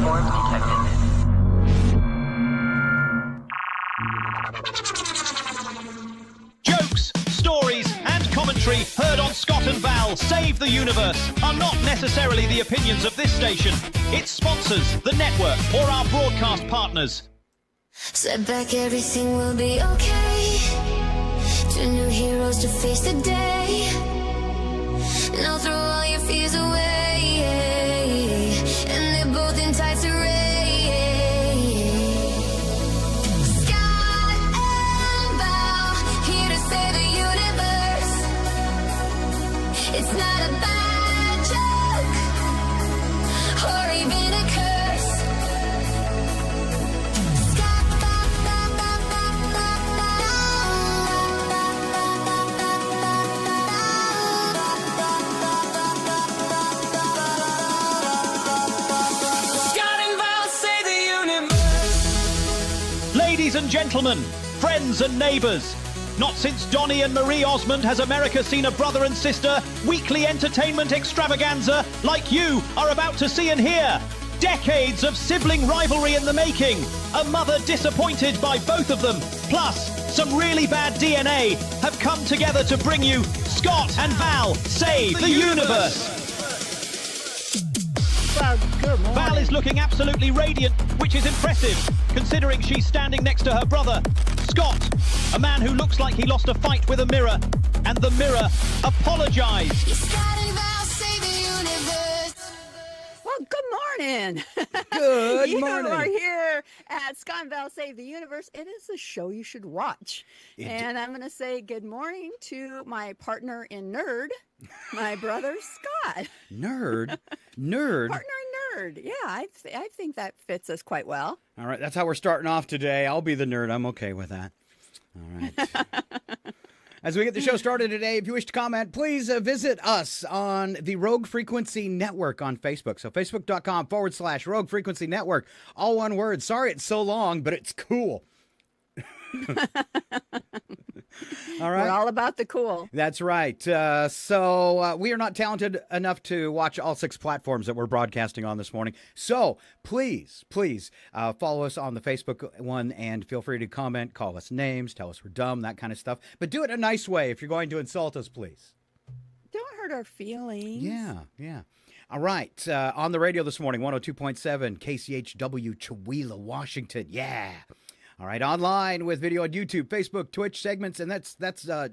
Platform detected. Jokes, stories, and commentary heard on Scott and Val Save the Universe are not necessarily the opinions of this station, its sponsors, the network, or our broadcast partners. Step back, everything will be okay. Two new heroes to face the day. Now throw all your fears away. And they're both in tights array. Scott and Val, here to save the universe. It's not a bad joke, or even a curse. Ladies and gentlemen, friends and neighbours, not since Donny and Marie Osmond has America seen a brother and sister weekly entertainment extravaganza like you are about to see and hear. Decades of sibling rivalry in the making, a mother disappointed by both of them, plus some really bad DNA have come together to bring you Scott and Val Save the Universe. Well, good morning. Val is looking absolutely radiant, which is impressive, considering she's standing next to her brother, Scott, a man who looks like he lost a fight with a mirror, and the mirror apologised. Scott and Val save the universe. Well, good morning. Good You morning. are here at Scott and Val Save the Universe. It is a show you should watch. And I'm going to say good morning to my partner in nerd, my brother Scott. Nerd? Partner in nerd. Yeah, I think that fits us quite well. All right, that's how we're starting off today. I'll be the nerd. I'm okay with that. All right. As we get the show started today, if you wish to comment, please visit us on the Rogue Frequency Network on Facebook. So facebook.com/Rogue Frequency Network. All one word. Sorry it's so long, but it's cool. All right. We're all about the cool. That's right. So we are not talented enough to watch all 6 platforms that we're broadcasting on this morning. So please follow us on the Facebook one and feel free to comment, call us names, tell us we're dumb, that kind of stuff. But do it a nice way if you're going to insult us, please. Don't hurt our feelings. Yeah. All right. On the radio this morning, 102.7 KCHW, Chewelah, Washington. Yeah. All right, online with video on YouTube, Facebook, Twitch segments, and that's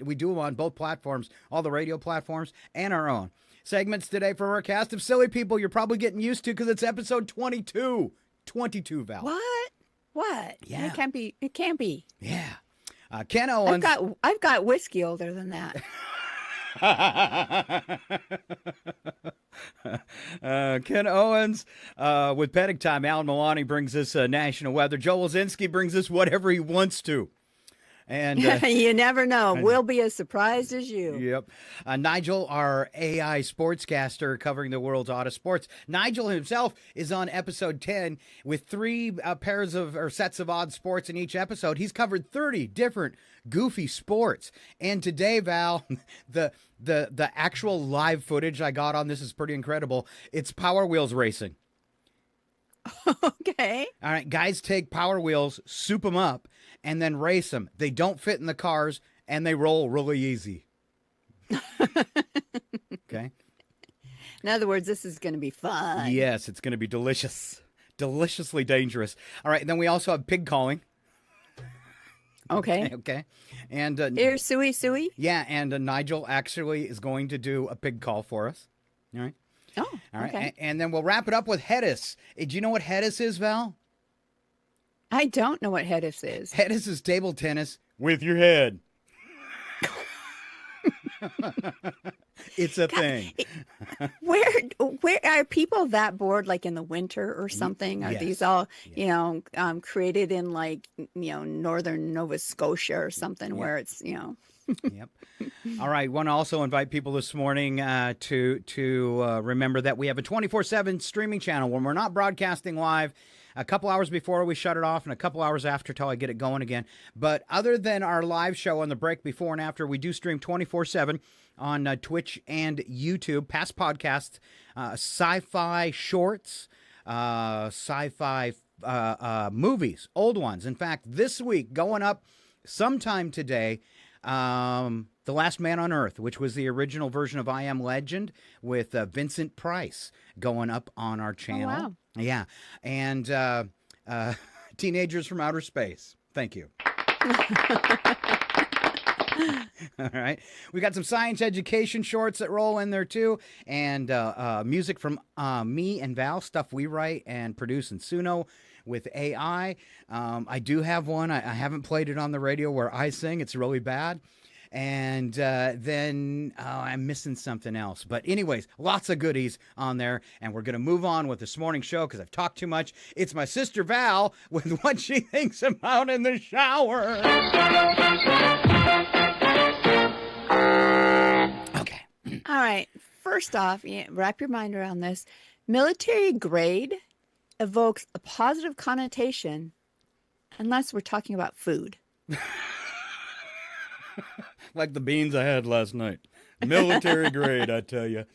we do them on both platforms, all the radio platforms and our own. Segments today from our cast of silly people you're probably getting used to because it's episode 22. 22, Val. What? Yeah. It can't be. Yeah. Ken Owens. I've got whiskey older than that. Ken Owens with Panic Time. Alan Milani brings us national weather. Joe Wilzinski brings us whatever he wants to. And you never know. We'll be as surprised as you. Yep. Nigel, our AI sportscaster covering the world's hottest sports. Nigel himself is on episode 10 with 3 sets of odd sports in each episode. He's covered 30 different goofy sports. And today, Val, the actual live footage I got on this is pretty incredible. It's Power Wheels racing. Okay. All right, guys take Power Wheels, soup them up, and then race them. They don't fit in the cars, and they roll really easy. Okay? In other words, this is going to be fun. Yes, it's going to be delicious. Deliciously dangerous. All right, and then we also have pig calling. Okay. Okay. And Here, Suey. yeah, and Nigel actually is going to do a pig call for us. All right. Oh, All right. okay. And then we'll wrap it up with Hedis. Do you know what Hedis is, Val? I don't know what Hedis is. Hedis is table tennis with your head. It's a thing. Where are people that bored, like in the winter or something? Are Yes. these all, created in like, northern Nova Scotia or something where it's, Yep. All right. Want to also invite people this morning to remember that we have a 24/7 streaming channel when we're not broadcasting live. A couple hours before we shut it off and a couple hours after till I get it going again. But other than our live show on the break before and after, we do stream 24/7 on Twitch and YouTube. Past podcasts, sci-fi shorts, sci-fi movies, old ones. In fact, this week, going up sometime today, The Last Man on Earth, which was the original version of I Am Legend with Vincent Price, going up on our channel. Oh, wow. Yeah. And Teenagers from Outer Space. Thank you. All right. We got some science education shorts that roll in there too. And music from me and Val, stuff we write and produce in Suno with AI. I do have one. I haven't played it on the radio where I sing. It's really bad. And then I'm missing something else. But anyways, lots of goodies on there. And we're going to move on with this morning's show because I've talked too much. It's my sister Val with what she thinks about in the shower. Okay. All right. First off, wrap your mind around this. Military grade evokes a positive connotation unless we're talking about food. Like the beans I had last night. Military grade, I tell you.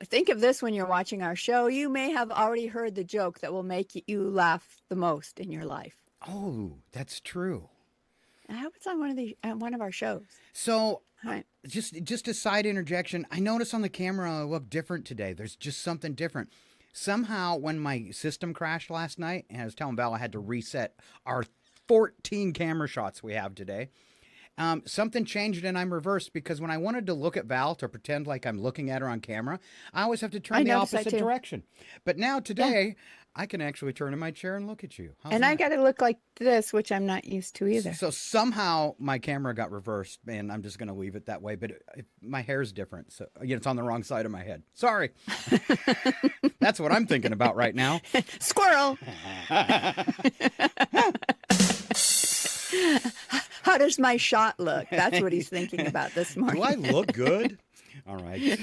Think of this when you're watching our show. You may have already heard the joke that will make you laugh the most in your life. Oh, that's true. I hope it's on one of our shows. So, Right. just a side interjection. I noticed on the camera I look different today. There's just something different. Somehow, when my system crashed last night, and I was telling Val I had to reset our 14 camera shots we have today, something changed and I'm reversed because when I wanted to look at Val to pretend like I'm looking at her on camera, I always have to turn the opposite direction. But now today, I can actually turn in my chair and look at you. And I got to look like this, which I'm not used to either. So somehow my camera got reversed, and I'm just going to leave it that way. But my hair's different, so it's on the wrong side of my head. Sorry. That's what I'm thinking about right now. Squirrel. How does my shot look? That's what he's thinking about this morning. Do I look good? All right.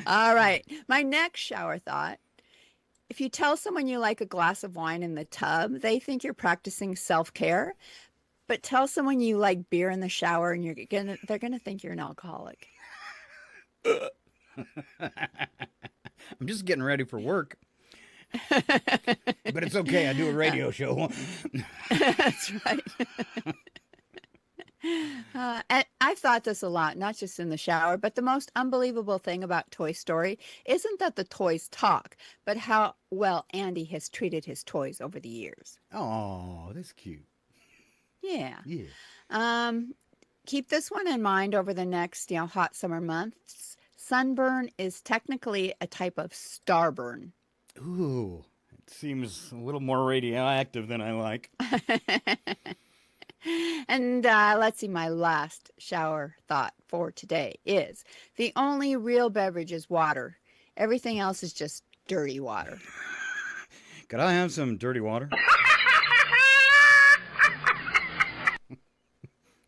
All right. My next shower thought. If you tell someone you like a glass of wine in the tub, they think you're practicing self-care. But tell someone you like beer in the shower and they're gonna think you're an alcoholic. I'm just getting ready for work. But it's okay. I do a radio show. That's right. And I've thought this a lot, not just in the shower, but the most unbelievable thing about Toy Story isn't that the toys talk, but how well Andy has treated his toys over the years. Oh, that's cute. Yeah. Yeah. Keep this one in mind over the next, hot summer months. Sunburn is technically a type of starburn. Ooh, it seems a little more radioactive than I like. And let's see, my last shower thought for today is the only real beverage is water. Everything else is just dirty water. Could I have some dirty water?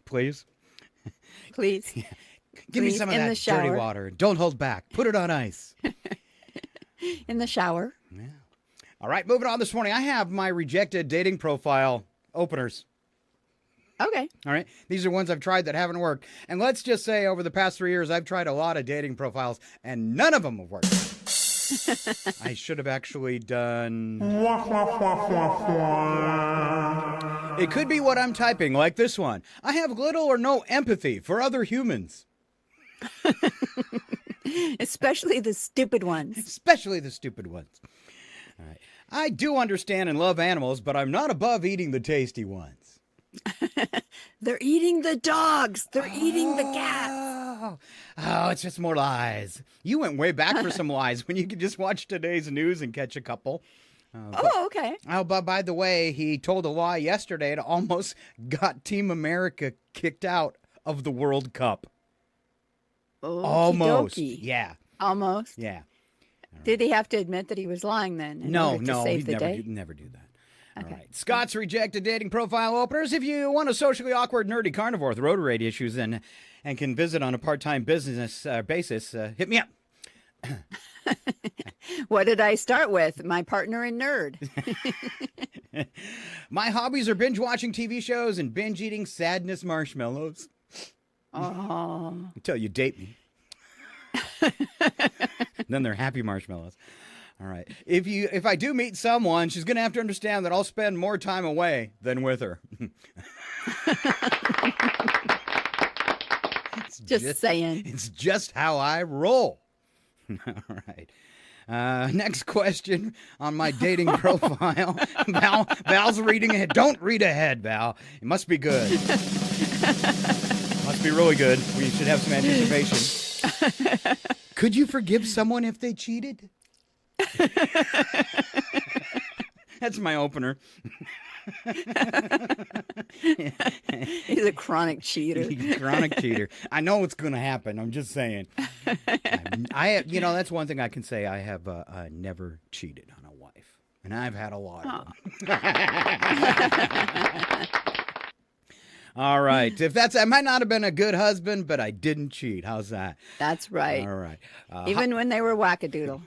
Please? Please. Yeah. Give me some of in that the shower. dirty water. Don't hold back. Put it on ice. In the shower. Yeah. All right, moving on this morning. I have my rejected dating profile openers. Okay. All right. These are ones I've tried that haven't worked. And let's just say over the past 3 years, I've tried a lot of dating profiles and none of them have worked. I should have actually done... It could be what I'm typing, like this one. I have little or no empathy for other humans. Especially the stupid ones. Especially the stupid ones. All right. I do understand and love animals, but I'm not above eating the tasty ones. They're eating the dogs. They're eating the cats. Oh, it's just more lies. You went way back for some lies when you could just watch today's news and catch a couple. Okay. Oh, but by the way, he told a lie yesterday and almost got Team America kicked out of the World Cup. Almost. Okey-dokey. Yeah. Almost. Yeah. Did he have to admit that he was lying then? No, Save he'd the never day? never do that. Okay. All right. Scott's rejected dating profile openers. If you want a socially awkward, nerdy carnivore with road rage issues and can visit on a part-time business basis, hit me up. What did I start with? My partner in nerd. My hobbies are binge watching TV shows and binge eating sadness marshmallows. Oh. Until you date me. Then they're happy marshmallows. All right. If I do meet someone, she's going to have to understand that I'll spend more time away than with her. Just saying. It's just how I roll. All right. Next question on my dating profile. Val's reading ahead. Don't read ahead, Val. It must be good. Must be really good. We should have some anticipation. Could you forgive someone if they cheated? That's my opener. He's a chronic cheater. Chronic cheater. I know what's going to happen. I'm just saying. That's one thing I can say. I have never cheated on a wife, and I've had a lot of them. All right. I might not have been a good husband, but I didn't cheat. How's that? That's right. All right. Even when they were wackadoodle.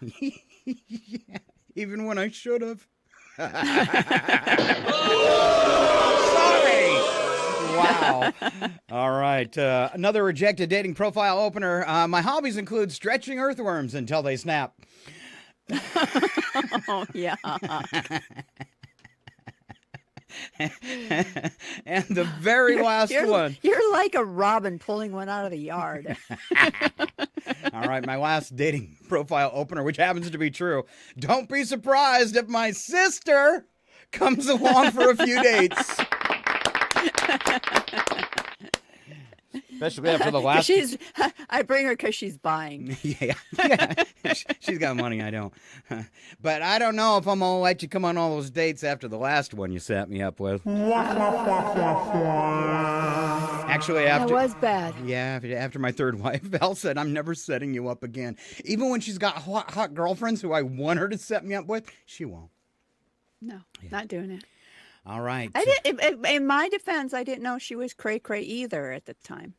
Yeah, even when I should have. Sorry. Wow. All right. Another rejected dating profile opener. My hobbies include stretching earthworms until they snap. Oh, yeah. And the very last one. You're like a robin pulling one out of the yard. All right, my last dating profile opener, which happens to be true. Don't be surprised if my sister comes along for a few dates. Especially after the last. I bring her because she's buying. Yeah. She's got money, I don't. But I don't know if I'm going to let you come on all those dates after the last one you set me up with. Actually, That was bad. Yeah, after my third wife, Val said, I'm never setting you up again. Even when she's got hot girlfriends who I want her to set me up with, she won't. No, not doing it. All right. In my defense, I didn't know she was cray-cray either at the time.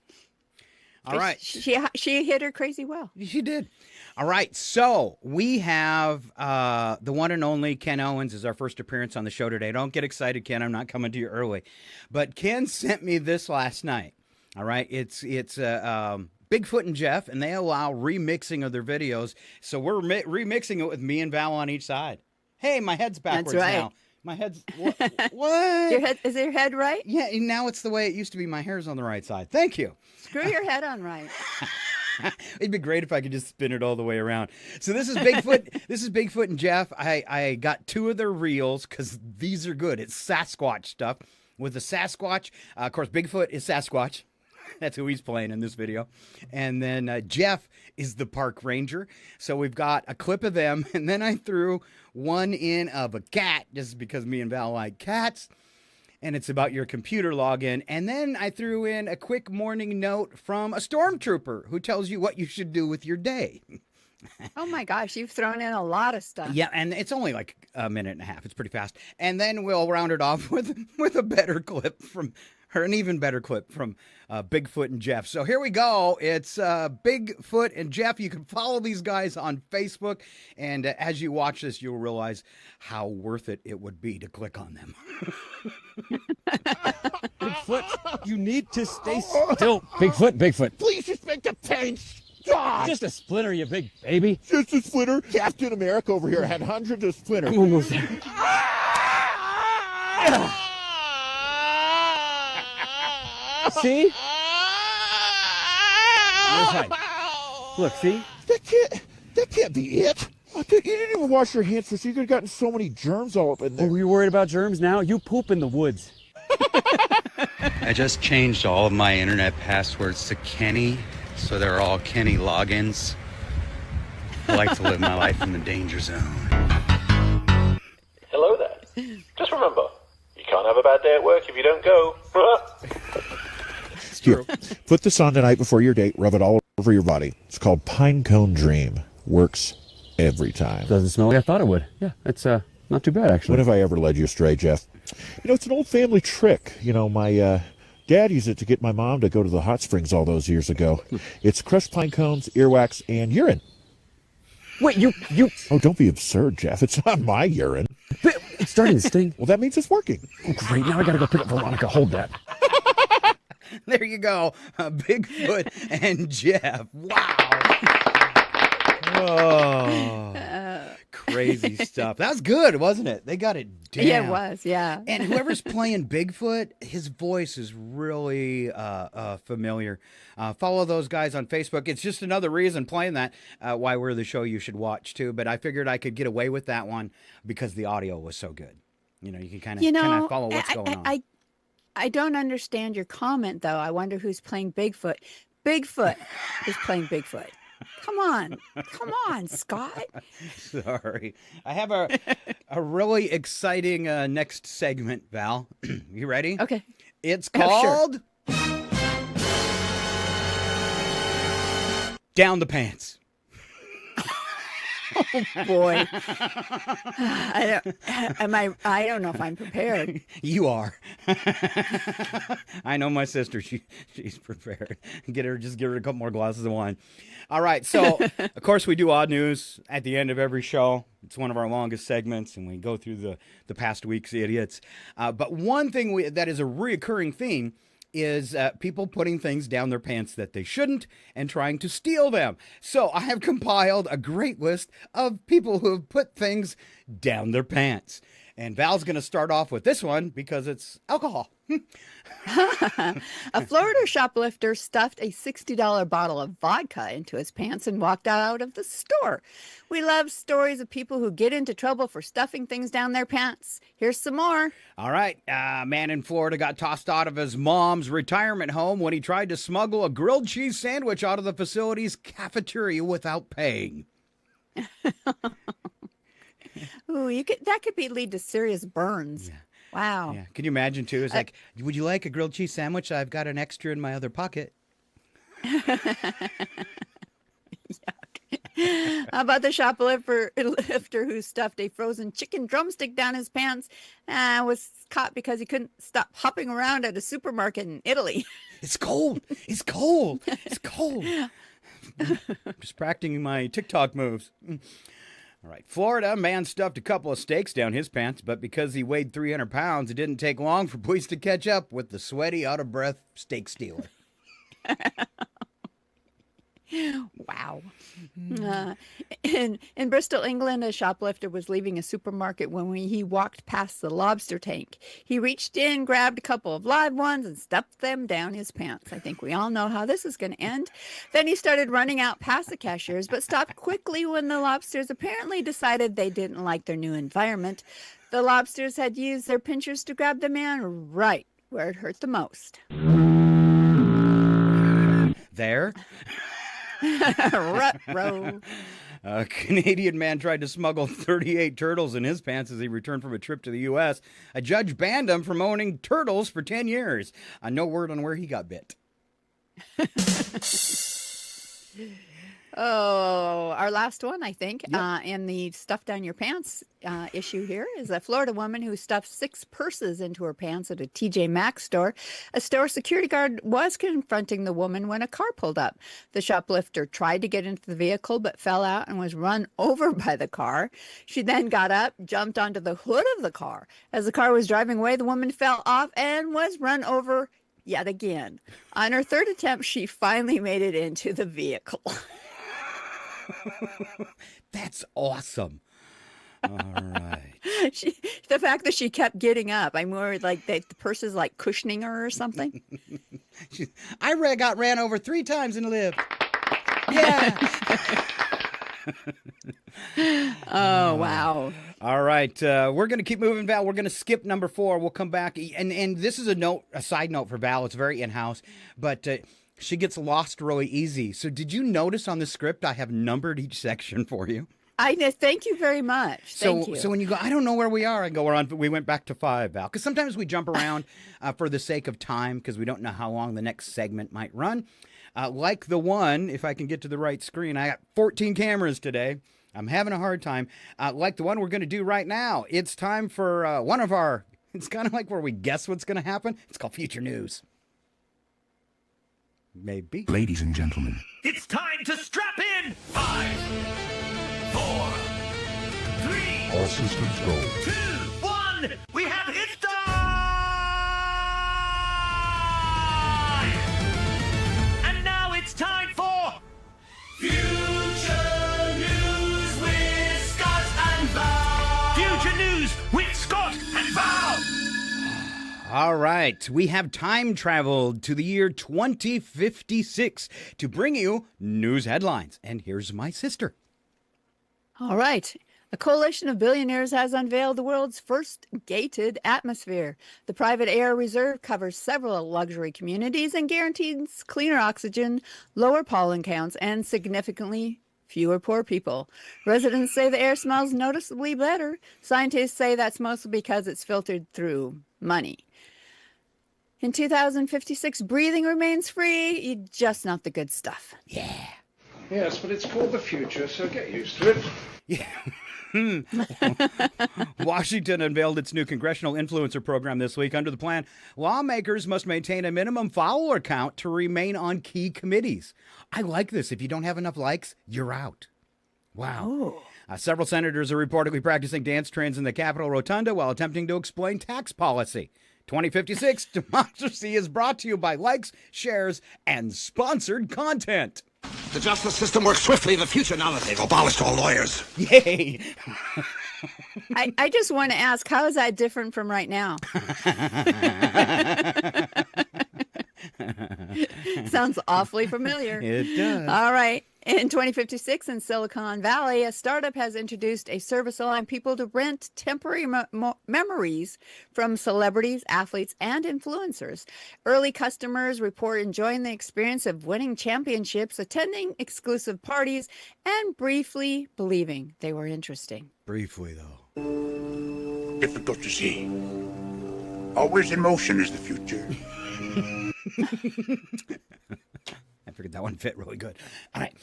All right. She hit her crazy well. She did. All right. So we have the one and only Ken Owens is our first appearance on the show today. Don't get excited, Ken. I'm not coming to you early. But Ken sent me this last night. All right. It's Bigfoot and Jeff, and they allow remixing of their videos. So we're remixing it with me and Val on each side. Hey, my head's backwards now. My head's what? Is your head right? Yeah, and now it's the way it used to be. My hair's on the right side. Thank you. Screw your head on right. It'd be great if I could just spin it all the way around. So this is Bigfoot. This is Bigfoot and Jeff. I got two of their reels because these are good. It's Sasquatch stuff. With the Sasquatch, of course, Bigfoot is Sasquatch. That's who he's playing in this video. And then Jeff is the park ranger. So we've got a clip of them. And then I threw one in of a cat, just because me and Val like cats. And it's about your computer login. And then I threw in a quick morning note from a stormtrooper who tells you what you should do with your day. Oh my gosh, you've thrown in a lot of stuff. Yeah, and it's only like a minute and a half. It's pretty fast. And then we'll round it off with a better clip from her, an even better clip from Bigfoot and Jeff. So here we go. It's Bigfoot and Jeff. You can follow these guys on Facebook. And as you watch this, you'll realize how worth it would be to click on them. Bigfoot, you need to stay still. Bigfoot. Please just make the pain stop. Just a splinter, you big baby. Just a splinter. Captain America over here had hundreds of splinters. I'm almost there. See? Look, see? That can't be it. You didn't even wash your hands, so you could have gotten so many germs all up in there. Oh, were you worried about germs now? You poop in the woods. I just changed all of my internet passwords to Kenny, so they're all Kenny logins. I like to live my life in the danger zone. Hello there. Just remember, you can't have a bad day at work if you don't go. It's true. Put this on tonight before your date. Rub it all over your body. It's called Pine Cone Dream. Works every time. Doesn't smell like I thought it would. Yeah, it's not too bad, actually. When have I ever led you astray, Jeff? It's an old family trick. My dad used it to get my mom to go to the hot springs all those years ago. It's crushed pine cones, earwax, and urine. Wait, you... Oh, don't be absurd, Jeff. It's not my urine. It's starting to sting. Well, that means it's working. Oh, great. Now I gotta go pick up Veronica. Hold that. There you go. Bigfoot and Jeff. Wow. Oh, crazy stuff. That was good, wasn't it? They got it down. Yeah, it was. Yeah. And whoever's playing Bigfoot, his voice is really familiar. Follow those guys on Facebook. It's just another reason playing that why we're the show you should watch too. But I figured I could get away with that one because the audio was so good. You know, you can kind of follow what's going on. I don't understand your comment though. I wonder who's playing Bigfoot. Bigfoot is playing Bigfoot. Come on, Scott. Sorry. I have a really exciting next segment, Val. You ready? Okay. It's called Down the Pants. Oh boy. I don't know if I'm prepared. You are. I know my sister. She's prepared. Give her a couple more glasses of wine. All right. So, of course, we do odd news at the end of every show. It's one of our longest segments, and we go through the past week's idiots. But one thing that is a reoccurring theme is people putting things down their pants that they shouldn't and trying to steal them. So I have compiled a great list of people who have put things down their pants. And Val's going to start off with this one because it's alcohol. A Florida shoplifter stuffed a $60 bottle of vodka into his pants and walked out of the store. We love stories of people who get into trouble for stuffing things down their pants. Here's some more. All right. A man in Florida got tossed out of his mom's retirement home when he tried to smuggle a grilled cheese sandwich out of the facility's cafeteria without paying. Ooh, that could lead to serious burns. Yeah. Wow. Yeah. Can you imagine, too? It's like, would you like a grilled cheese sandwich? I've got an extra in my other pocket. Yuck. How about the shoplifter who stuffed a frozen chicken drumstick down his pants and was caught because he couldn't stop hopping around at a supermarket in Italy? It's cold. It's cold. It's cold. Just practicing my TikTok moves. All right. Florida, man stuffed a couple of steaks down his pants, but because he weighed 300 pounds, it didn't take long for police to catch up with the sweaty, out-of-breath steak stealer. Wow. In Bristol, England, a shoplifter was leaving a supermarket when he walked past the lobster tank. He reached in, grabbed a couple of live ones, and stuffed them down his pants. I think we all know how this is going to end. Then he started running out past the cashiers, but stopped quickly when the lobsters apparently decided they didn't like their new environment. The lobsters had used their pinchers to grab the man right where it hurt the most. There? Ruh-roh. A Canadian man tried to smuggle 38 turtles in his pants as he returned from a trip to the U.S. A judge banned him from owning turtles for 10 years. No word on where he got bit. Oh, our last one, I think, Yep. in the stuff down your pants issue here is a Florida woman who stuffed 6 purses into her pants at a TJ Maxx store. A store security guard was confronting the woman when a car pulled up. The shoplifter tried to get into the vehicle but fell out and was run over by the car. She then got up, jumped onto the hood of the car. As the car was driving away, the woman fell off and was run over yet again. On her third attempt, she finally made it into the vehicle. That's awesome. All right. The fact that she kept getting up, I'm worried like the purse is like cushioning her or something. I got ran over 3 times and lived. Yeah. Oh, wow. All right. We're going to keep moving, Val. We're going to skip number 4. We'll come back. And this is a side note for Val. It's very in-house. But she gets lost really easy. So did you notice on the script I have numbered each section for you? I know. Thank you very much. Thank you. So when you go, I don't know where we are, I go, we went back to 5, Val. Because sometimes we jump around for the sake of time because we don't know how long the next segment might run. Like the one, if I can get to the right screen, I got 14 cameras today. I'm having a hard time. Like the one we're going to do right now. It's time for one of our, it's kind of like where we guess what's going to happen. It's called Future News. Maybe. Ladies and gentlemen, It's time to strap in! 5, 4, 3, all systems go. 2, 1, we have it time! And now it's time for Future News! All right. We have time traveled to the year 2056 to bring you news headlines. And here's my sister. All right. A coalition of billionaires has unveiled the world's first gated atmosphere. The private air reserve covers several luxury communities and guarantees cleaner oxygen, lower pollen counts, and significantly fewer poor people. Residents say the air smells noticeably better. Scientists say that's mostly because it's filtered through money. In 2056, breathing remains free, just not the good stuff. Yeah. Yes, but it's called the future, so get used to it. Yeah. Washington unveiled its new congressional influencer program this week. Under the plan, lawmakers must maintain a minimum follower count to remain on key committees. I like this. If you don't have enough likes, you're out. Wow. Several senators are reportedly practicing dance trends in the Capitol Rotunda while attempting to explain tax policy. 2056 Democracy is brought to you by likes, shares, and sponsored content. The justice system works swiftly in the future now that they've abolished all lawyers. Yay! I just want to ask, how is that different from right now? Sounds awfully familiar. It does. All right. In 2056 in Silicon Valley, a startup has introduced a service allowing people to rent temporary memories from celebrities, athletes, and influencers. Early customers report enjoying the experience of winning championships, attending exclusive parties, and briefly believing they were interesting. Briefly, though. Difficult to see. Always in motion is the future. I figured that one fit really good. All right.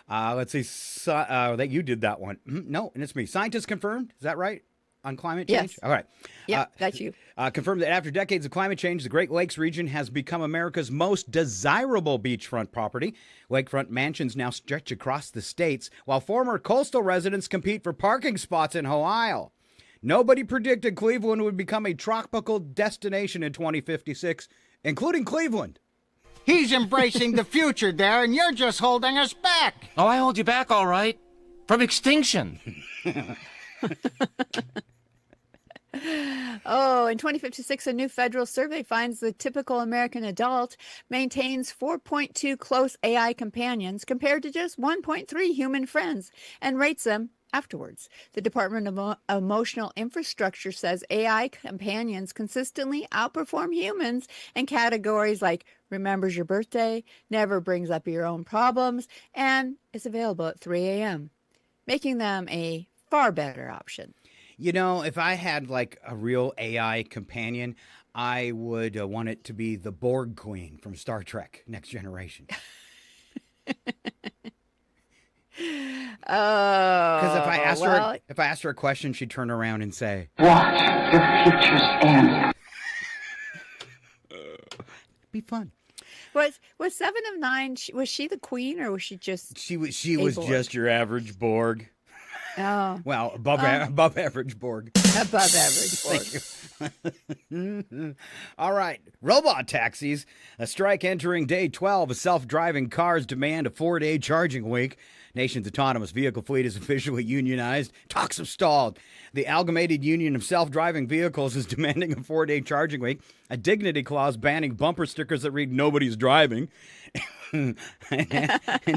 Let's see. That you did that one. No, and it's me. Scientists confirmed. Is that right? On climate change? Yes. All right. Yeah, that's you. Confirmed that after decades of climate change, the Great Lakes region has become America's most desirable beachfront property. Lakefront mansions now stretch across the states, while former coastal residents compete for parking spots in Ohio. Nobody predicted Cleveland would become a tropical destination in 2056, including Cleveland. He's embracing the future there, and you're just holding us back. Oh, I hold you back, all right. From extinction. In 2056, a new federal survey finds the typical American adult maintains 4.2 close AI companions compared to just 1.3 human friends and rates them afterwards. The Department of Emotional Infrastructure says AI companions consistently outperform humans in categories like remembers your birthday, never brings up your own problems, and is available at 3 a.m., making them a far better option. You know, if I had like a real AI companion, I would want it to be the Borg Queen from Star Trek Next Generation. Because if I asked her a question, she'd turn around and say, Watch the future's end. be fun. Was 7 of 9, was she the queen or was she just She was Borg? just your average Borg. Oh. Well, above average Borg. Above average Borg. Thank you. All right. Robot taxis. A strike entering day 12 of self-driving cars demand a 4-day charging week. Nation's autonomous vehicle fleet is officially unionized. Talks have stalled. The Amalgamated Union of Self-Driving Vehicles is demanding a 4-day charging week, a dignity clause banning bumper stickers that read "Nobody's driving," and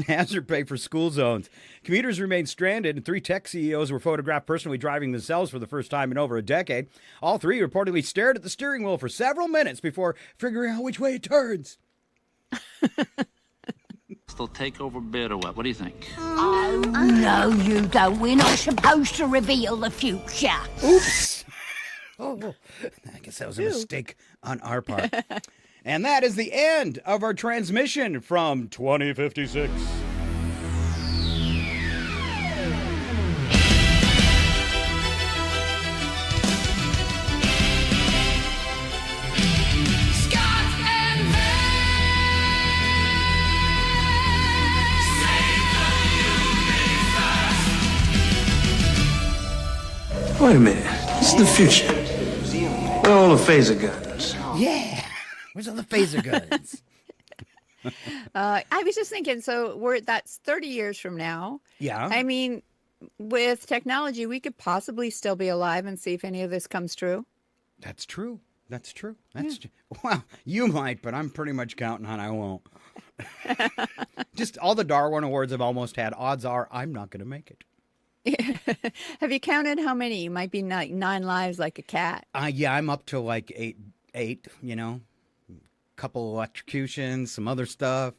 hazard pay for school zones. Commuters remain stranded, and 3 tech CEOs were photographed personally driving themselves for the first time in over a decade. All 3 reportedly stared at the steering wheel for several minutes before figuring out which way it turns. They'll take over bid or what? What do you think? Oh, no, you don't. We're not supposed to reveal the future. Oops. Oh, I guess that was a mistake on our part. And that is the end of our transmission from 2056. Wait a minute. This is the future. Where are all the phaser guns? Yeah. Where's all the phaser guns? I was just thinking, so that's 30 years from now. Yeah. I mean, with technology, we could possibly still be alive and see if any of this comes true. That's true. That's true. That's well, you might, but I'm pretty much counting on I won't. Just all the Darwin Awards I've almost had. Odds are I'm not going to make it. Have you counted how many? You might be like 9 lives like a cat. Yeah, I'm up to like eight. You know, couple electrocutions, some other stuff.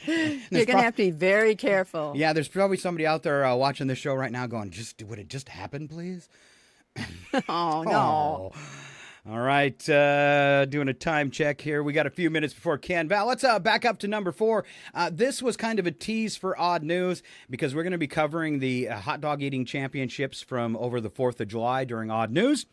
You're going to have to be very careful. Yeah, there's probably somebody out there watching this show right now going, would it just happen, please? Oh, no. Oh. All right, doing a time check here. We got a few minutes before Ken. Val, let's back up to number 4. This was kind of a tease for odd news because we're going to be covering the hot dog eating championships from over the 4th of July during odd news.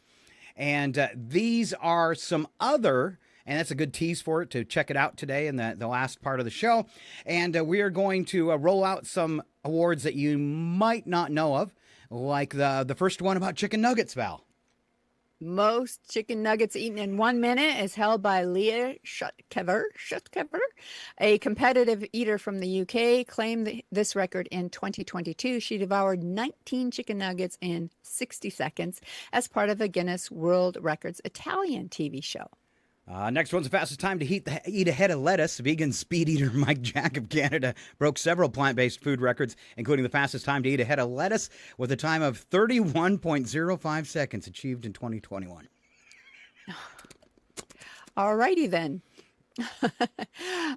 And these are some other, and that's a good tease for it to check it out today in the last part of the show. And we are going to roll out some awards that you might not know of, like the first one about chicken nuggets, Val. Most chicken nuggets eaten in 1 minute is held by Leah Shutkever, a competitive eater from the UK, claimed this record in 2022. She devoured 19 chicken nuggets in 60 seconds as part of a Guinness World Records Italian TV show. Next one's the fastest time to eat a head of lettuce. Vegan speed eater Mike Jack of Canada broke several plant-based food records, including the fastest time to eat a head of lettuce with a time of 31.05 seconds achieved in 2021. All righty then. How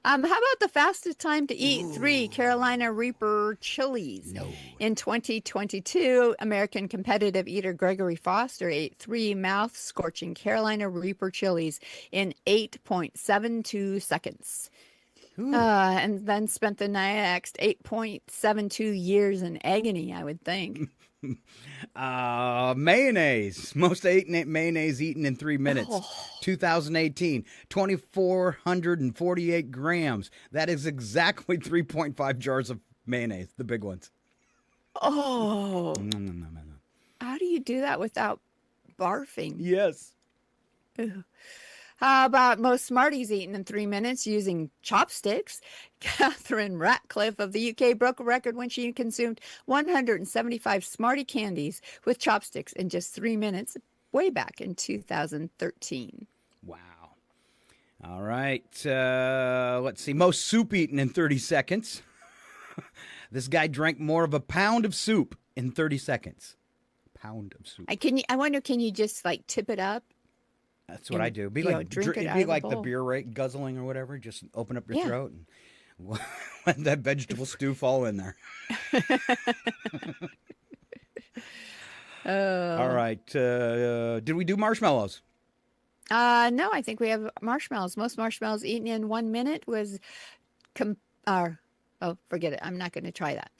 about the fastest time to eat 3 Carolina Reaper chilies? No. In 2022, American competitive eater Gregory Foster ate 3 mouth-scorching Carolina Reaper chilies in 8.72 seconds. And then spent the next 8.72 years in agony, I would think. Mayonnaise. Most mayonnaise eaten in 3 minutes. 2018, 2,448 grams. That is exactly 3.5 jars of mayonnaise, the big ones. Oh. No. How do you do that without barfing? Yes. Ew. How about most Smarties eaten in 3 minutes using chopsticks? Catherine Ratcliffe of the UK broke a record when she consumed 175 Smartie candies with chopsticks in just 3 minutes, way back in 2013. Wow. All right. Let's see. Most soup eaten in 30 seconds. This guy drank more of a pound of soup in 30 seconds. Pound of soup. I wonder, can you just like tip it up? That's what I do. Be like drink it out be of like the the bowl. beer rate guzzling or whatever. Just open up your throat and let that vegetable stew fall in there. All right. Did we do marshmallows? No, I think we have marshmallows. Most marshmallows eaten in 1 minute was forget it. I'm not going to try that.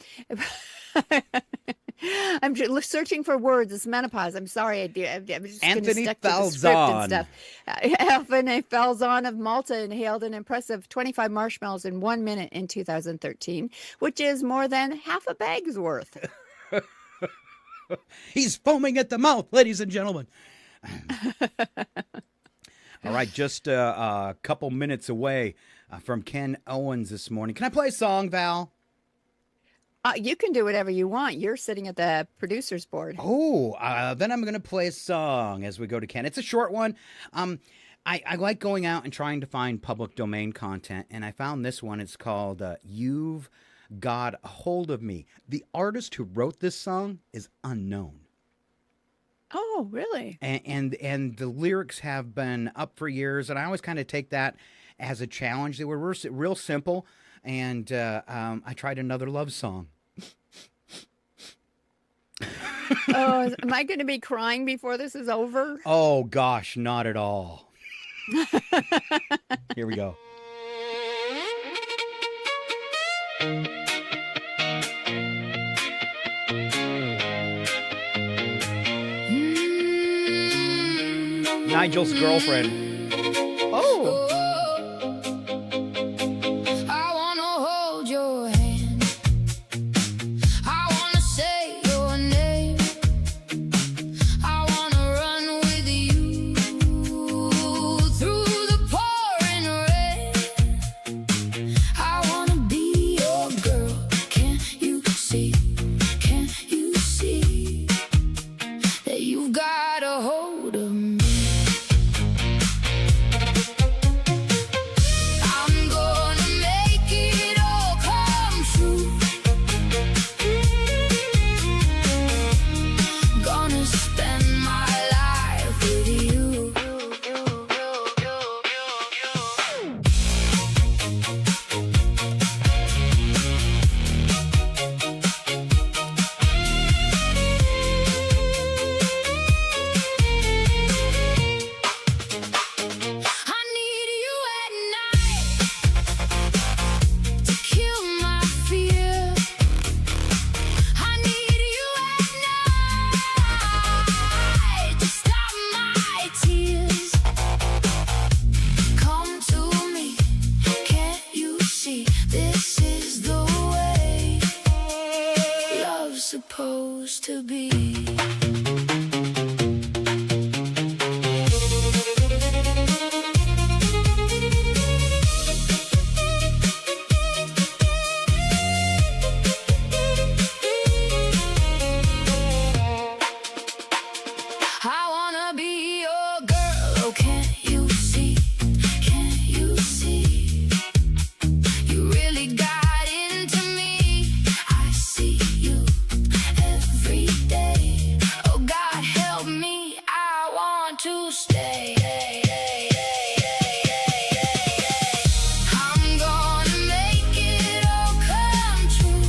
I'm just searching for words. It's menopause. I'm sorry. I'm just Anthony stick to the script and Falzon. stuff. Anthony Falzon of Malta inhaled an impressive 25 marshmallows in 1 minute in 2013, which is more than half a bag's worth. He's foaming at the mouth, ladies and gentlemen. All right, just a couple minutes away from Ken Owens this morning. Can I play a song, Val? You can do whatever you want. You're sitting at the producer's board. Oh, then I'm going to play a song as we go to Ken. It's a short one. I like going out and trying to find public domain content, and I found this one. It's called You've Got a Hold of Me. The artist who wrote this song is unknown. Oh, really? And the lyrics have been up for years, and I always kind of take that as a challenge. They were real simple, and I tried Another Love Song. Oh, am I going to be crying before this is over? Oh, gosh, not at all. Here we go. Nigel's girlfriend. Oh. I wanna hold your hand. I wanna say your name. I wanna run with you through the pouring rain. I wanna be your girl. Can't you see? Can't you see that you've got used to be. I wanna be your girl, oh can't you see, can't you see, you really got into me, I see you every day, oh God help me, I want to stay, I'm gonna make it all come true,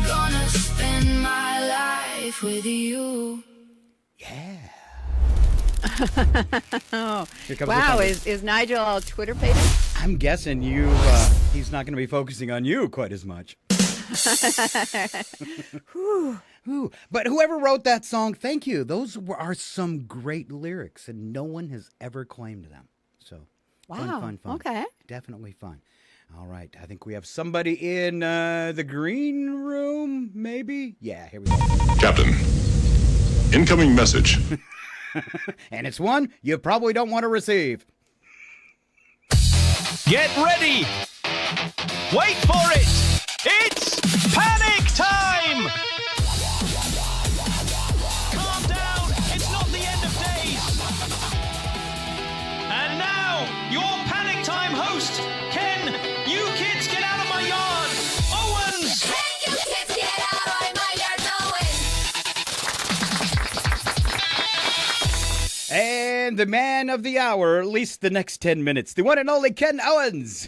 gonna spend my life with you. Oh, Here comes wow, the is Nigel all Twitter pated? I'm guessing he's not going to be focusing on you quite as much. Whew. But whoever wrote that song, thank you. Those are some great lyrics, and no one has ever claimed them. So, Wow, fun. okay. Definitely fun. All right, I think we have somebody in the green room, maybe? Yeah, here we go. Captain, incoming message. And it's one you probably don't want to receive. Get ready! Wait for it! It's panic time! Calm down, it's not the end of days! And now, your panic time host, Ken, you kids get out of my yard! Owens! Hey, you kids, get out of my yard, And the man of the hour, at least the next 10 minutes, the one and only Ken Owens.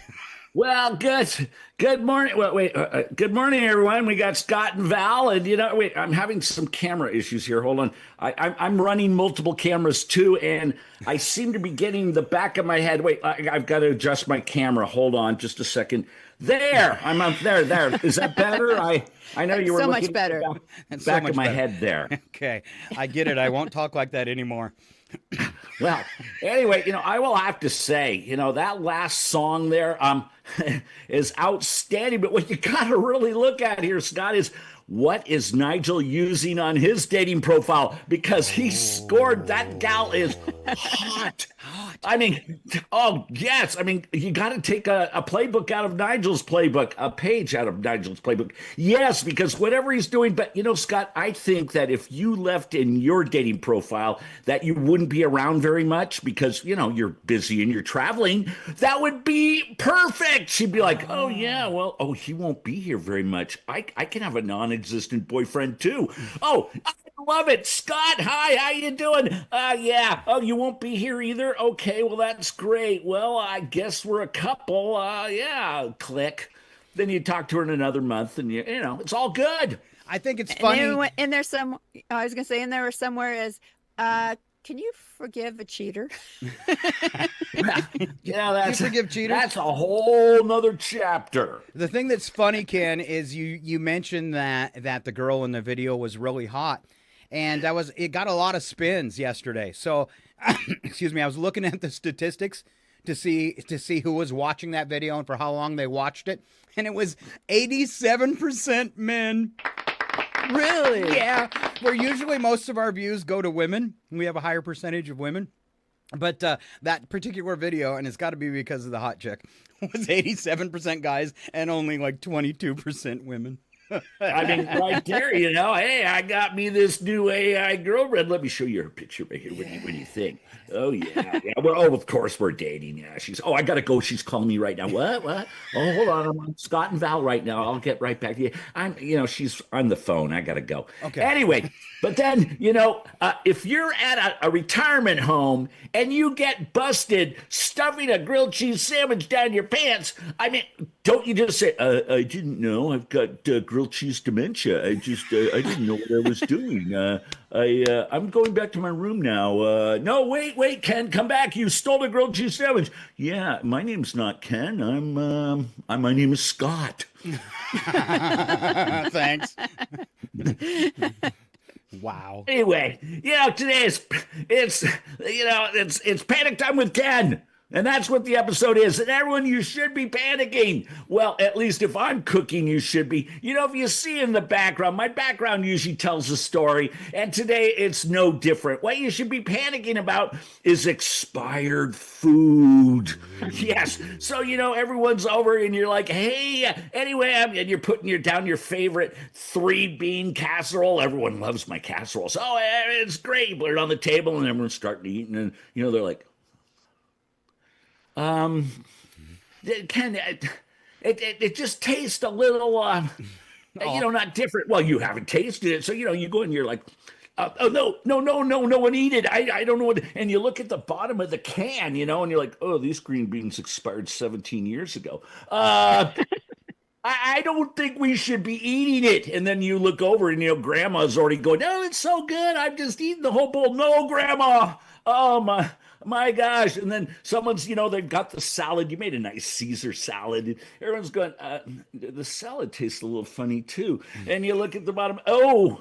Well, good morning. Well, wait, good morning, everyone. We got Scott and Val, and wait, I'm having some camera issues here. Hold on, I'm running multiple cameras too, and I seem to be getting the back of my head. Wait, I've got to adjust my camera. Hold on, just a second. There, I'm up there. There, is that better? I know you were So looking much better. at the back of my head there. Okay, I get it. I won't talk like that anymore. Well, anyway, I will have to say, that last song there is outstanding. But what you got to really look at here, Scott, is what is Nigel using on his dating profile? Because he scored. That gal is hot. I mean, oh, yes. I mean, you got to take a playbook out of Nigel's playbook, a page out of Nigel's playbook. Yes, because whatever he's doing. But, Scott, I think that if you left in your dating profile that you wouldn't be around very much because, you're busy and you're traveling, that would be perfect. She'd be like, oh, yeah, well, he won't be here very much. I can have a non-existent boyfriend, too. Oh, I love it. Scott, hi, how you doing? Yeah. Oh, you won't be here either? Okay, well, that's great. Well, I guess we're a couple. Yeah, click. Then you talk to her in another month, and it's all good. I think it's funny. And there's some, I was going to say, and there was somewhere is, can you forgive a cheater? That's forgive cheaters? That's a whole nother chapter. The thing that's funny, Ken, is you mentioned that the girl in the video was really hot, and it got a lot of spins yesterday. So, excuse me, I was looking at the statistics to see who was watching that video and for how long they watched it, and it was 87% men. Really? Yeah. Where usually most of our views go to women. We have a higher percentage of women. But that particular video, and it's got to be because of the hot chick, was 87% guys and only like 22% women. I mean, right there, hey, I got me this new AI girlfriend. Let me show you her picture right here. What do you think? Oh, yeah. Well, of course we're dating. Yeah, I got to go. She's calling me right now. What? Oh, hold on. I'm on Scott and Val right now. I'll get right back to you. She's on the phone. I got to go. Okay. Anyway, but then, if you're at a retirement home and you get busted stuffing a grilled cheese sandwich down your pants, I mean, don't you just say, I didn't know I've got grilled cheese dementia. I didn't know what I was doing. I'm going back to my room now. No, wait, Ken, come back. You stole a grilled cheese sandwich. Yeah, my name's not Ken. My name is Scott. Thanks. Wow. Anyway, today it's panic time with Ken. And that's what the episode is. And everyone, you should be panicking. Well, at least if I'm cooking, you should be. You know, if you see in the background, my background usually tells a story. And today it's no different. What you should be panicking about is expired food. Yes. So, you know, everyone's over and you're like, hey, anyway, and you're putting down your favorite 3-bean casserole. Everyone loves my casseroles. Oh, it's great. You put it on the table and everyone's starting to eat. And, you know, they're like, it just tastes a little, you know, not different. Well, you haven't tasted it, so you know you go and you're like, oh no one eat it. I don't know what. And you look at the bottom of the can, you know, and you're like, oh, these green beans expired 17 years ago. I don't think we should be eating it. And then you look over and, you know, grandma's already going, oh, it's so good. I've just eaten the whole bowl. No, grandma. Oh, my gosh. And then someone's, you know, they've got the salad. You made a nice Caesar salad. Everyone's going, the salad tastes a little funny too. And you look at the bottom. Oh,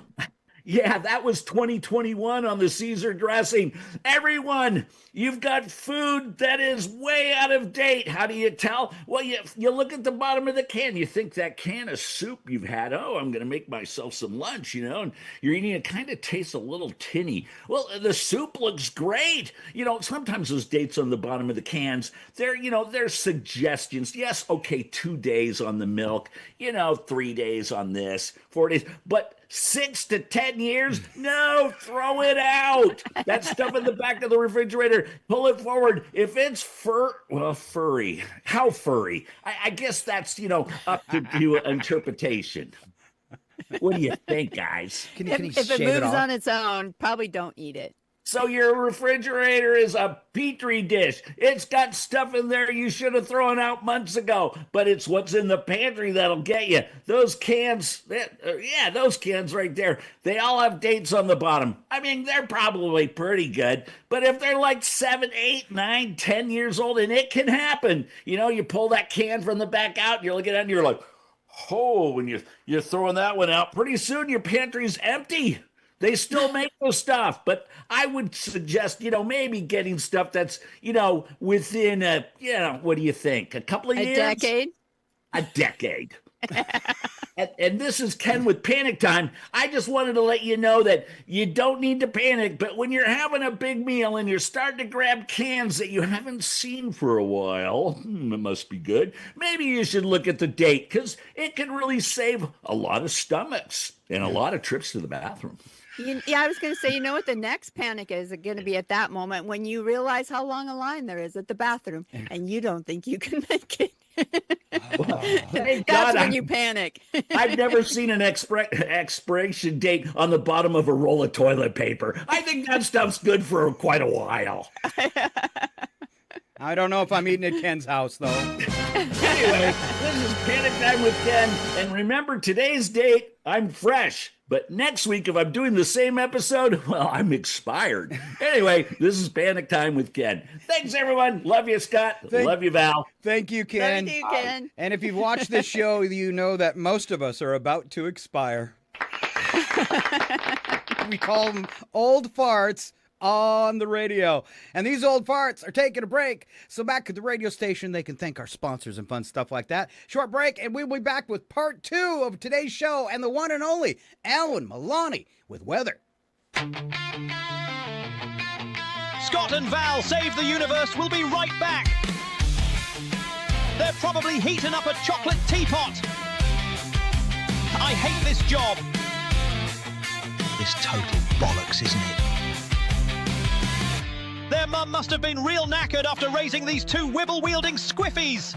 yeah, that was 2021 on the Caesar dressing. Everyone, you've got food that is way out of date. How do you tell? Well, you look at the bottom of the can. You think that can of soup you've had, oh, I'm going to make myself some lunch, you know, and you're eating it, kind of tastes a little tinny. Well, the soup looks great. You know, sometimes those dates on the bottom of the cans, they're suggestions. Yes, okay, 2 days on the milk, you know, 3 days on this, 4 days, but 6 to 10 years? No, throw it out. That stuff in the back of the refrigerator, pull it forward. If it's furry. How furry? I guess that's, you know, up to interpretation. What do you think, guys? If it moves on its own, probably don't eat it. So your refrigerator is a petri dish. It's got stuff in there you should have thrown out months ago, but it's what's in the pantry that'll get you. Those cans, those cans right there, they all have dates on the bottom. I mean, they're probably pretty good, but if they're like 7, 8, 9, 10 years old, and it can happen, you know, you pull that can from the back out, and you're looking at it, and you're like, oh, when you're throwing that one out, pretty soon your pantry's empty. They still make those stuff, but I would suggest, you know, maybe getting stuff that's, you know, within what do you think? A couple of years? A decade. And this is Ken with Panic Time. I just wanted to let you know that you don't need to panic, but when you're having a big meal and you're starting to grab cans that you haven't seen for a while, it must be good. Maybe you should look at the date, because it can really save a lot of stomachs and a lot of trips to the bathroom. Yeah, I was going to say, you know what the next panic is going to be at that moment when you realize how long a line there is at the bathroom and you don't think you can make it. That's when you panic. I've never seen an expiration date on the bottom of a roll of toilet paper. I think that stuff's good for quite a while. I don't know if I'm eating at Ken's house, though. Anyway, this is Panic Time with Ken. And remember, today's date, I'm fresh. But next week, if I'm doing the same episode, well, I'm expired. Anyway, this is Panic Time with Ken. Thanks, everyone. Love you, Scott. Love you, Val. Thank you, Ken. Thank you, Ken. And if you've watched this show, you know that most of us are about to expire. We call them old farts on the radio. And these old farts are taking a break. So back at the radio station, they can thank our sponsors and fun stuff like that. Short break, and we'll be back with part 2 of today's show and the one and only Alan Milani with weather. Scott and Val Save the Universe will be right back. They're probably heating up a chocolate teapot. I hate this job. This total bollocks, isn't it? Their mum must have been real knackered after raising these 2 wibble-wielding squiffies.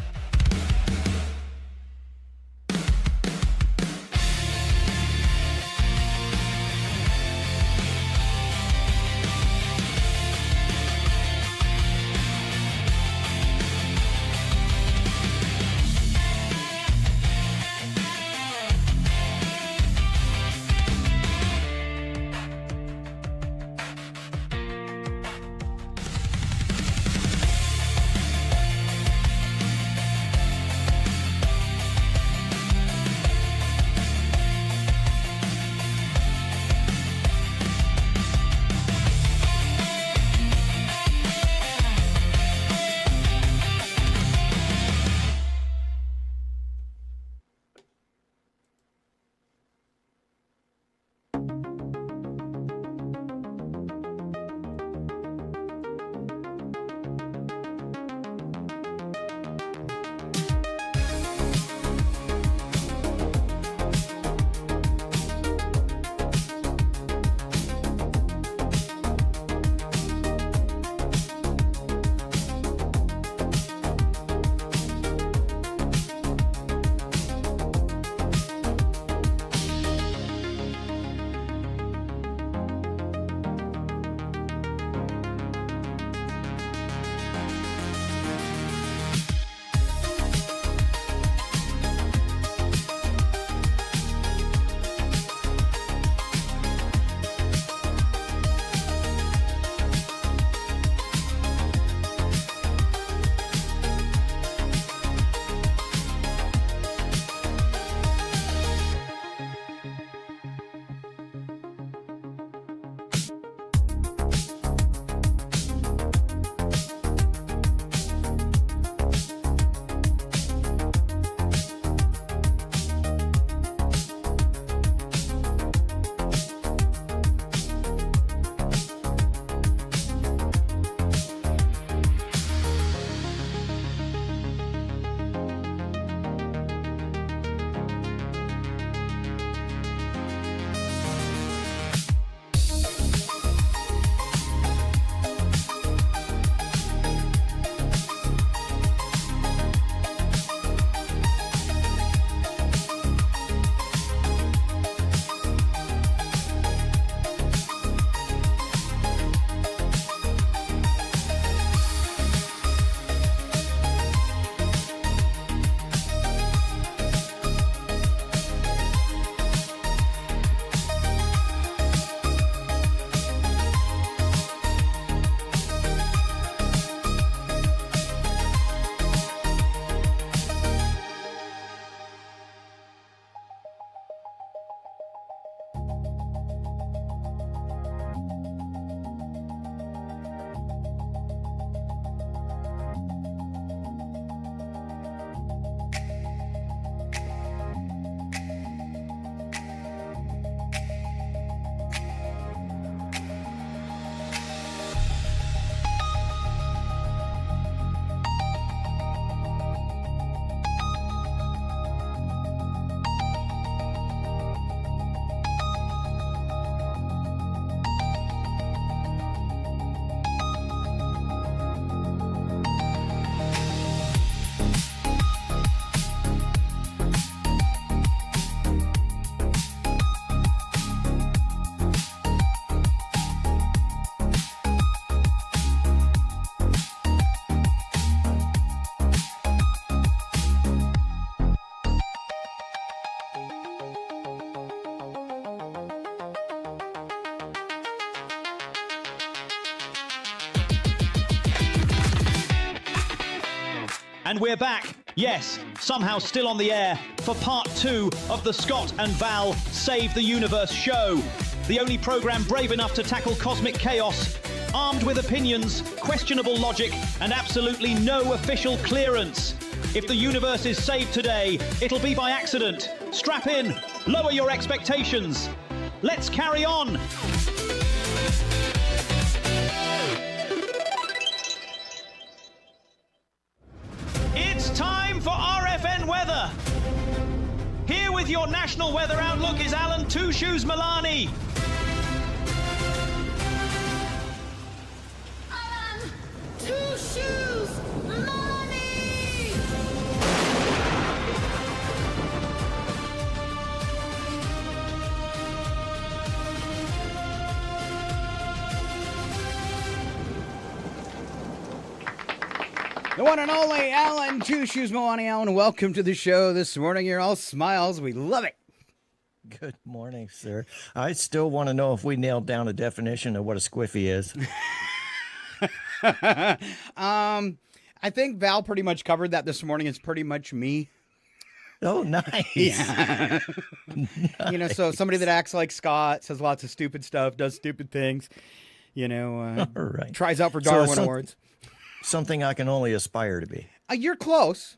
And we're back, yes, somehow still on the air, for part 2 of the Scott and Val Save the Universe show. The only programme brave enough to tackle cosmic chaos, armed with opinions, questionable logic, and absolutely no official clearance. If the universe is saved today, it'll be by accident. Strap in, lower your expectations. Let's carry on. It's time for RFN weather. Here with your national weather outlook is Alan Two Shoes Milani. Alan Two Shoes Milani! The one and only Alan Two Shoes Milani. Alan, welcome to the show this morning. You're all smiles. We love it. Good morning, sir. I still want to know if we nailed down a definition of what a squiffy is. I think Val pretty much covered that this morning. It's pretty much me. Oh, nice. Yeah. You know, so somebody that acts like Scott, says lots of stupid stuff, does stupid things, you know, All right. tries out for Darwin Awards. Something I can only aspire to be. You're close.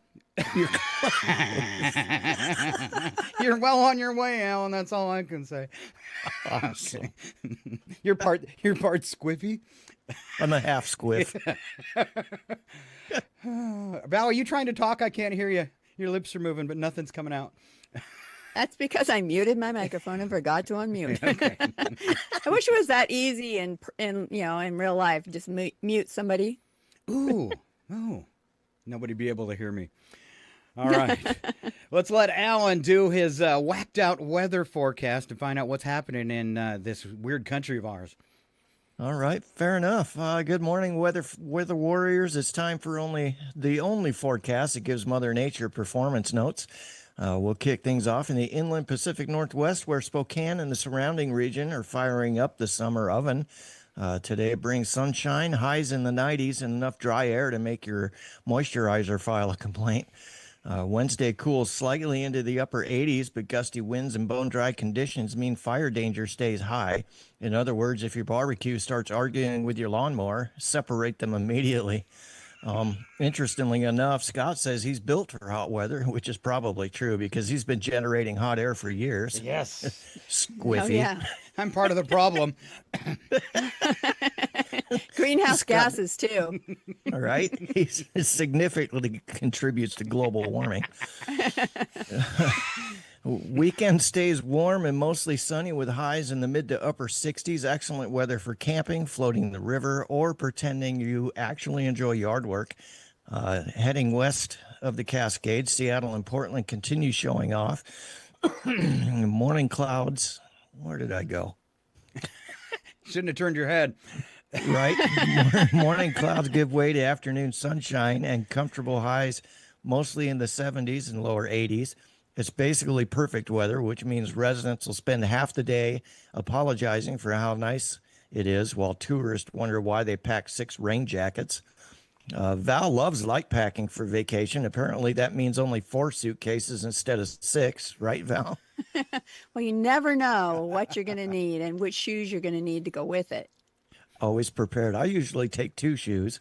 You're well on your way, Alan. That's all I can say. Awesome. Okay. You're part squiffy. I'm a half squiff. Val, are you trying to talk? I can't hear you. Your lips are moving, but nothing's coming out. That's because I muted my microphone and forgot to unmute. Okay. I wish it was that easy in real life. Just mute somebody. Ooh, nobody'd be able to hear me. All right. Let's let Alan do his whacked out weather forecast to find out what's happening in this weird country of ours. All right, fair enough. Good morning, weather warriors. It's time for the only forecast that gives Mother Nature performance notes. We'll kick things off in the inland Pacific Northwest, where Spokane and the surrounding region are firing up the summer oven. Today it brings sunshine, highs in the 90s, and enough dry air to make your moisturizer file a complaint. Wednesday cools slightly into the upper 80s, but gusty winds and bone-dry conditions mean fire danger stays high. In other words, if your barbecue starts arguing with your lawnmower, separate them immediately. Interestingly enough, Scott says he's built for hot weather, which is probably true because he's been generating hot air for years. Yes. Squiffy. Oh, yeah. I'm part of the problem. Greenhouse gases, too. All right. He significantly contributes to global warming. Weekend stays warm and mostly sunny with highs in the mid to upper 60s. Excellent weather for camping, floating the river, or pretending you actually enjoy yard work. Heading west of the Cascades, Seattle and Portland continue showing off. Morning clouds. Where did I go? Shouldn't have turned your head. Right. Morning clouds give way to afternoon sunshine and comfortable highs, mostly in the 70s and lower 80s. It's basically perfect weather, which means residents will spend half the day apologizing for how nice it is, while tourists wonder why they packed 6 rain jackets. Val loves light packing for vacation. Apparently, that means only 4 suitcases instead of 6, right, Val? Well, you never know what you're going to need and which shoes you're going to need to go with it. Always prepared. I usually take 2 shoes.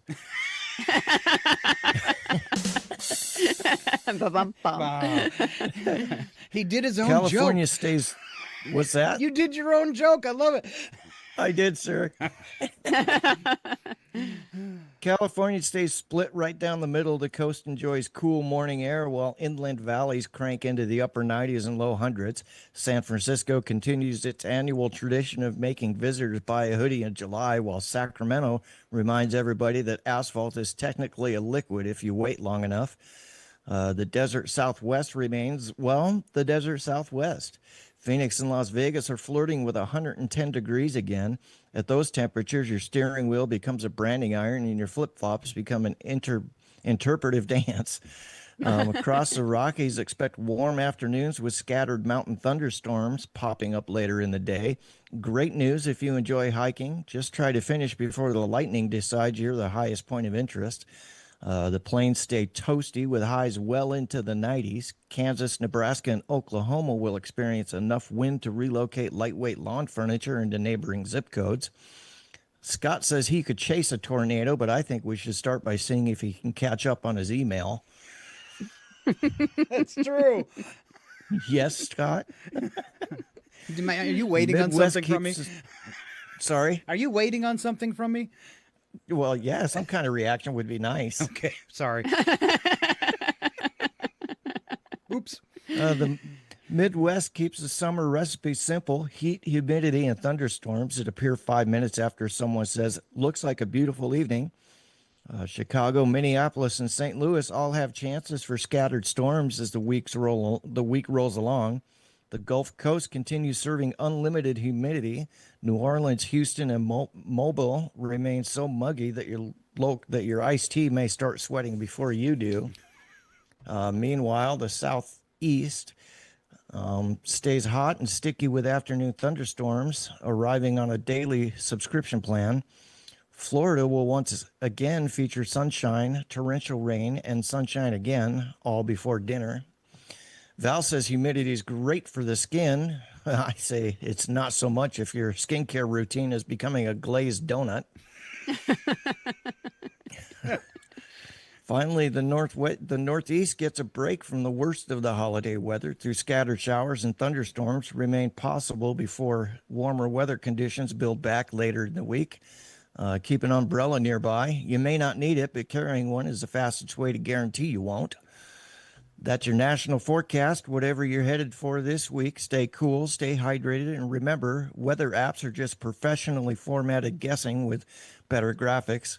He did his own California joke. stays. What's that? You did your own joke. I love it. I did, sir. California stays split right down the middle. The coast enjoys cool morning air while inland valleys crank into the upper 90s and low hundreds. San Francisco continues its annual tradition of making visitors buy a hoodie in July, while Sacramento reminds everybody that asphalt is technically a liquid if you wait long enough. The desert Southwest remains, well, the desert Southwest. Phoenix and Las Vegas are flirting with 110 degrees again. At those temperatures, your steering wheel becomes a branding iron and your flip-flops become an interpretive dance. Across the Rockies, expect warm afternoons with scattered mountain thunderstorms popping up later in the day. Great news if you enjoy hiking. Just try to finish before the lightning decides you're the highest point of interest. The plains stay toasty with highs well into the 90s. Kansas, Nebraska, and Oklahoma will experience enough wind to relocate lightweight lawn furniture into neighboring zip codes. Scott says he could chase a tornado, but I think we should start by seeing if he can catch up on his email. That's true. Yes, Scott? Are you waiting on something from me? Sorry? Are you waiting on something from me? Well, yeah, some kind of reaction would be nice. Okay, sorry. Oops. The Midwest keeps the summer recipe simple. Heat, humidity, and thunderstorms that appear 5 minutes after someone says, looks like a beautiful evening. Chicago, Minneapolis, and St. Louis all have chances for scattered storms as the week rolls along. The Gulf Coast continues serving unlimited humidity. New Orleans, Houston, and Mobile remain so muggy that your iced tea may start sweating before you do. Meanwhile, the Southeast stays hot and sticky with afternoon thunderstorms, arriving on a daily subscription plan. Florida will once again feature sunshine, torrential rain, and sunshine again, all before dinner. Val says humidity is great for the skin. I say it's not so much if your skincare routine is becoming a glazed donut. Finally, the Northeast gets a break from the worst of the holiday weather through scattered showers and thunderstorms remain possible before warmer weather conditions build back later in the week. Keep an umbrella nearby. You may not need it, but carrying one is the fastest way to guarantee you won't. That's your national forecast. Whatever you're headed for this week, stay cool, stay hydrated, and remember, weather apps are just professionally formatted guessing with better graphics.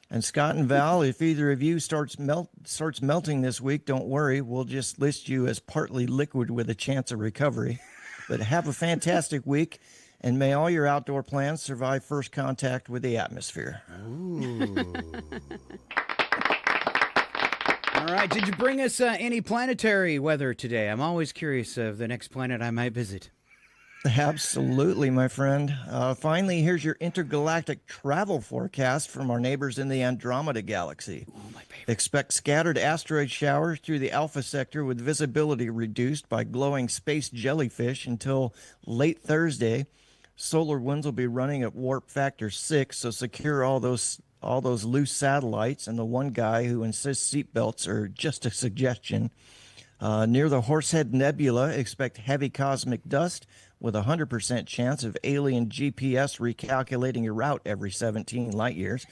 And Scott and Val, if either of you starts melting this week, don't worry. We'll just list you as partly liquid with a chance of recovery. But have a fantastic week, and may all your outdoor plans survive first contact with the atmosphere. Ooh. All right. Did you bring us any planetary weather today? I'm always curious of the next planet I might visit. Absolutely, my friend. Finally, here's your intergalactic travel forecast from our neighbors in the Andromeda Galaxy. Oh, my favorite. Expect scattered asteroid showers through the Alpha Sector with visibility reduced by glowing space jellyfish until late Thursday. Solar winds will be running at warp factor 6, so secure all those loose satellites, and the one guy who insists seatbelts are just a suggestion. Near the Horsehead Nebula, expect heavy cosmic dust with a 100% chance of alien GPS recalculating your route every 17 light years.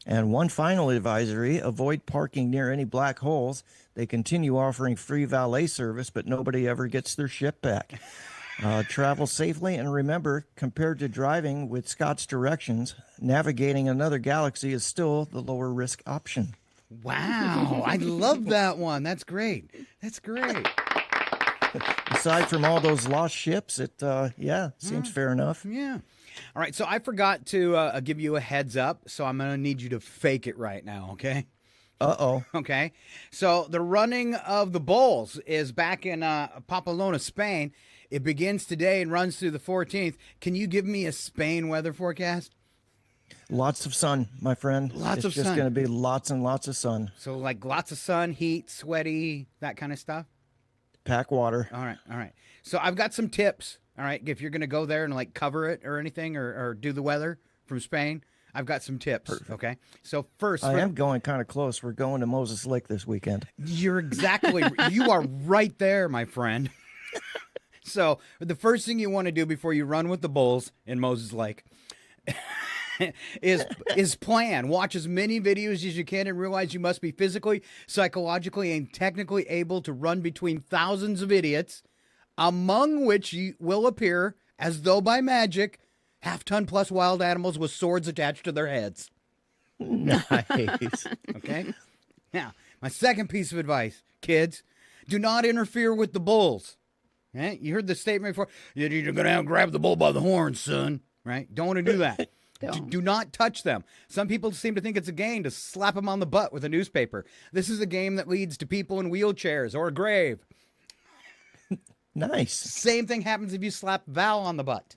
And one final advisory, avoid parking near any black holes. They continue offering free valet service, but nobody ever gets their ship back. Travel safely, and remember, compared to driving with Scott's directions, navigating another galaxy is still the lower risk option. Wow, I love that one. That's great. That's great. Aside from all those lost ships, it seems fair enough. Yeah. All right, so I forgot to give you a heads up, so I'm going to need you to fake it right now, okay? Uh-oh. Okay. So the running of the bulls is back in Pamplona, Spain. It begins today and runs through the 14th. Can you give me a Spain weather forecast? Lots of sun, my friend. Lots of sun. It's just going to be lots and lots of sun. So like lots of sun, heat, sweaty, that kind of stuff? Pack water. All right. So I've got some tips, all right, if you're going to go there and like cover it or anything or do the weather from Spain. I've got some tips, okay? So first... I am going kind of close. We're going to Moses Lake this weekend. You are right there, my friend. So the first thing you want to do before you run with the bulls in Moses Lake is plan. Watch as many videos as you can and realize you must be physically, psychologically, and technically able to run between thousands of idiots, among which you will appear, as though by magic, half-ton plus wild animals with swords attached to their heads. Nice. Okay? Now, my second piece of advice, kids, do not interfere with the bulls. Okay? You heard the statement before, you're going to grab the bull by the horns, son. Right? Don't want to do that. Do not touch them. Some people seem to think it's a game to slap them on the butt with a newspaper. This is a game that leads to people in wheelchairs or a grave. Nice. Same thing happens if you slap Val on the butt.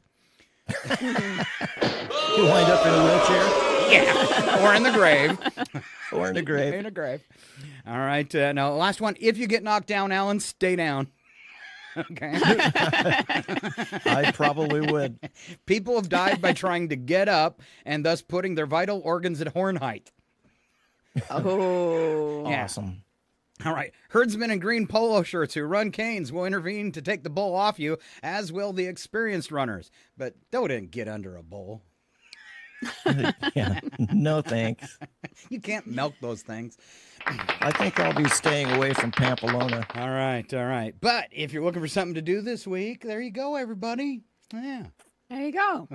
You wind up in a wheelchair? Yeah. Or in the grave. Or in the grave. In a grave. All right. Now, last one. If you get knocked down, Alan, stay down. Okay. I probably would. People have died by trying to get up and thus putting their vital organs at horn height. Oh. Yeah. Awesome. All right. Herdsmen in green polo shirts who run canes will intervene to take the bull off you, as will the experienced runners. But don't get under a bull. Yeah. No thanks. You can't milk those things. I think I'll be staying away from Pamplona. All right. All right. But if you're looking for something to do this week, there you go, everybody. Yeah. There you go.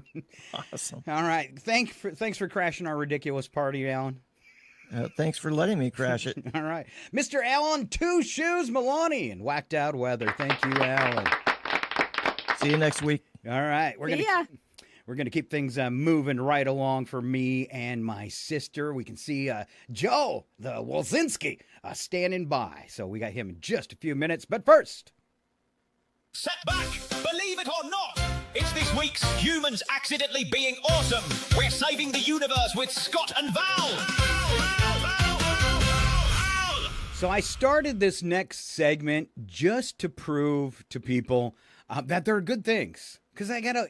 Awesome. All right. Thanks for crashing our ridiculous party, Alan. Thanks for letting me crash it. All right. Mr. Alan Two Shoes Maloney in Whacked Out Weather. Thank you, Alan. See you next week. All right. See ya. We're going to keep things moving right along for me and my sister. We can see Joe, the Wolzinski, standing by. So we got him in just a few minutes. But first... Set back! Believe it or not, it's this week's Humans Accidentally Being Awesome. We're saving the universe with Scott and Val. So I started this next segment just to prove to people that there are good things. Because I got to,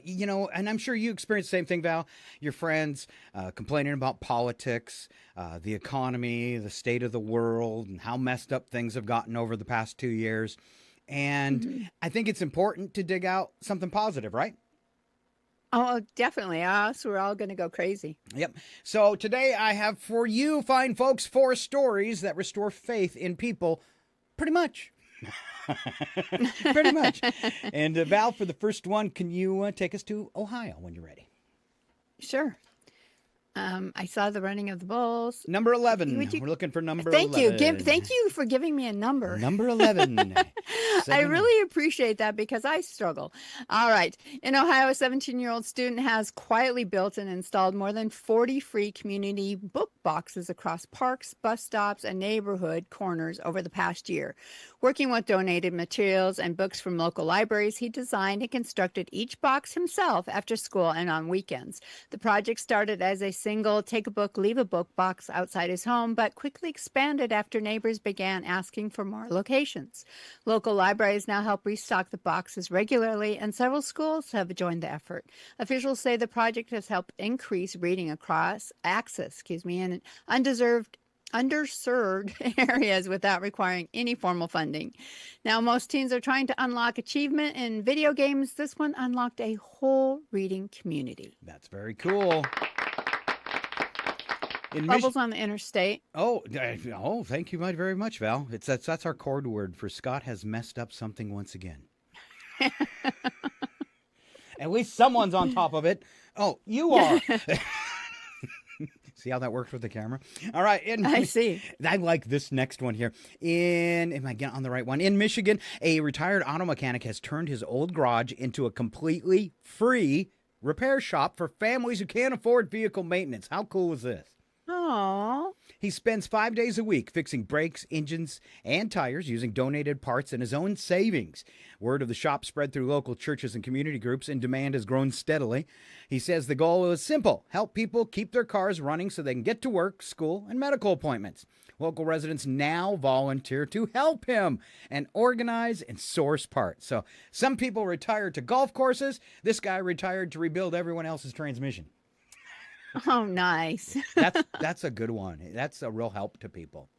and I'm sure you experience the same thing, Val. Your friends complaining about politics, the economy, the state of the world, and how messed up things have gotten over the past 2 years. And I think it's important to dig out something positive, right? Oh, definitely. Us, we're all going to go crazy. Yep. So today I have for you, fine folks, 4 stories that restore faith in people, pretty much. Pretty much. And Val, for the first one, can you take us to Ohio when you're ready? Sure. I saw the running of the bulls. Number 11. We're looking for number Thank 11. you. Thank you for giving me a number. Number 11. I really appreciate that because I struggle. All right. In Ohio, a 17-year-old student has quietly built and installed more than 40 free community book boxes across parks, bus stops, and neighborhood corners over the past year. Working with donated materials and books from local libraries, he designed and constructed each box himself after school and on weekends. The project started as a single take a book, leave a book box outside his home, but quickly expanded after neighbors began asking for more locations. Local libraries now help restock the boxes regularly, and several schools have joined the effort. Officials say the project has helped increase reading across in underserved areas without requiring any formal funding. Now, most teens are trying to unlock achievement in video games. This one unlocked a whole reading community. That's very cool. Bubbles on the interstate. Oh, thank you very much, Val. That's our code word for Scott has messed up something once again. At least someone's on top of it. Oh, you are. See how that works with the camera? All right. I see. I like this next one here. Am I getting on the right one? In Michigan, a retired auto mechanic has turned his old garage into a completely free repair shop for families who can't afford vehicle maintenance. How cool is this? Aww. He spends 5 days a week fixing brakes, engines, and tires using donated parts and his own savings. Word of the shop spread through local churches and community groups, and demand has grown steadily. He says the goal is simple: help people keep their cars running so they can get to work, school, and medical appointments. Local residents now volunteer to help him and organize and source parts. So some people retired to golf courses. This guy retired to rebuild everyone else's transmission. Oh, nice. That's a good one. That's a real help to people.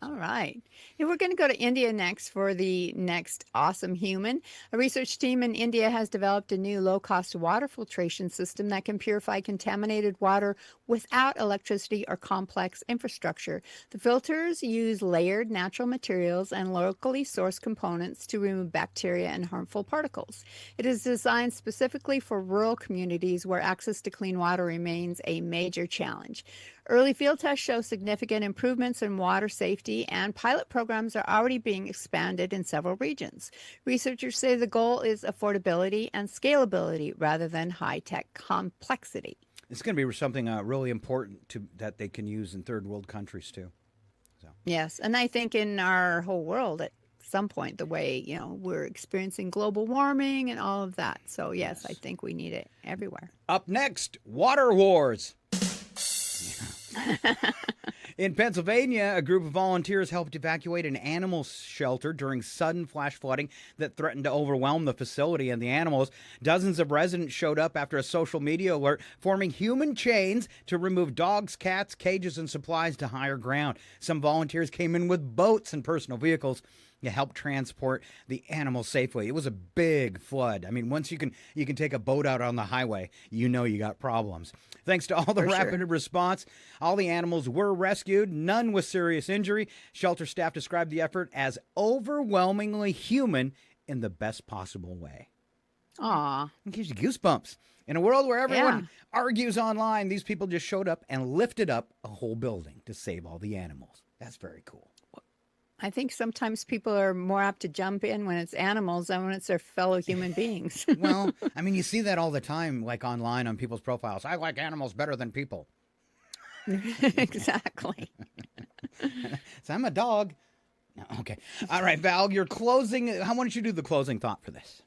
All right. And we're going to go to India next for the next awesome human. A research team in India has developed a new low-cost water filtration system that can purify contaminated water without electricity or complex infrastructure. The filters use layered natural materials and locally sourced components to remove bacteria and harmful particles. It is designed specifically for rural communities where access to clean water remains a major challenge. Early field tests show significant improvements in water safety, and pilot programs are already being expanded in several regions. Researchers say the goal is affordability and scalability rather than high-tech complexity. It's going to be something really important that they can use in third world countries too. So. Yes, and I think in our whole world at some point, the way we're experiencing global warming and all of that. So yes, I think we need it everywhere. Up next, water wars. In Pennsylvania, a group of volunteers helped evacuate an animal shelter during sudden flash flooding that threatened to overwhelm the facility and the animals. Dozens of residents showed up after a social media alert, forming human chains to remove dogs, cats, cages, and supplies to higher ground. Some volunteers came in with boats and personal vehicles to help transport the animals safely. It was a big flood. I mean, once you can take a boat out on the highway, you know you got problems. Thanks to all the rapid response, all the animals were rescued, none with serious injury. Shelter staff described the effort as overwhelmingly human in the best possible way. Aw. It gives you goosebumps. In a world where everyone argues online, these people just showed up and lifted up a whole building to save all the animals. That's very cool. I think sometimes people are more apt to jump in when it's animals than when it's their fellow human beings. Well, I mean, you see that all the time, like online on people's profiles. I like animals better than people. Exactly. So I'm a dog. No, okay. All right, Val, your closing. Why don't you do the closing thought for this?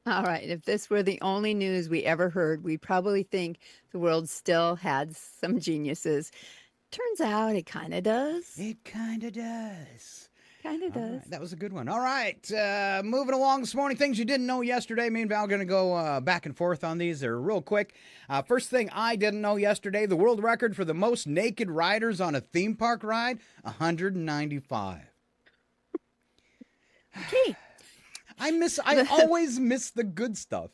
All right. If this were the only news we ever heard, we'd probably think the world still had some geniuses. Turns out it kind of does. It kind of does. Kind of does. Right, that was a good one. All right. Moving along this morning. Things you didn't know yesterday. Me and Val are going to go back and forth on these. They're real quick. First thing I didn't know yesterday, the world record for the most naked riders on a theme park ride, 195. Okay. I always miss the good stuff.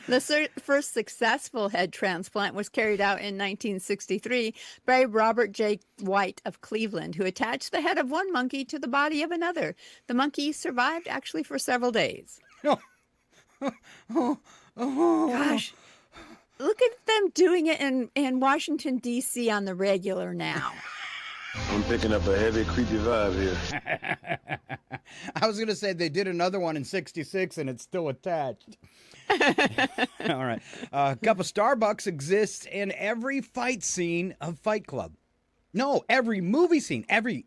The first successful head transplant was carried out in 1963 by Robert J. White of Cleveland, who attached the head of one monkey to the body of another. The monkey survived actually for several days. Gosh, look at them doing it in Washington, D.C. on the regular now. I'm picking up a heavy, creepy vibe here. I was going to say they did another one in 66 and it's still attached. All right. A cup of Starbucks exists in every fight scene of Fight Club. No, every movie scene. Every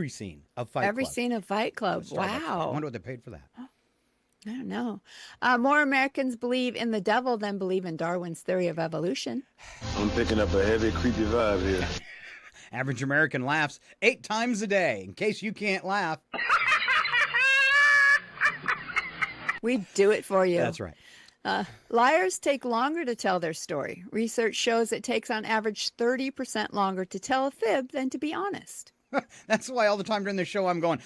scene of Fight Club. Every scene of Fight Club. Wow. I wonder what they paid for that. I don't know. More Americans believe in the devil than believe in Darwin's theory of evolution. I'm picking up a heavy, creepy vibe here. Average American laughs 8 times a day. In case you can't laugh. We do it for you. That's right. Liars take longer to tell their story. Research shows it takes on average 30% longer to tell a fib than to be honest. That's why all the time during the show I'm going,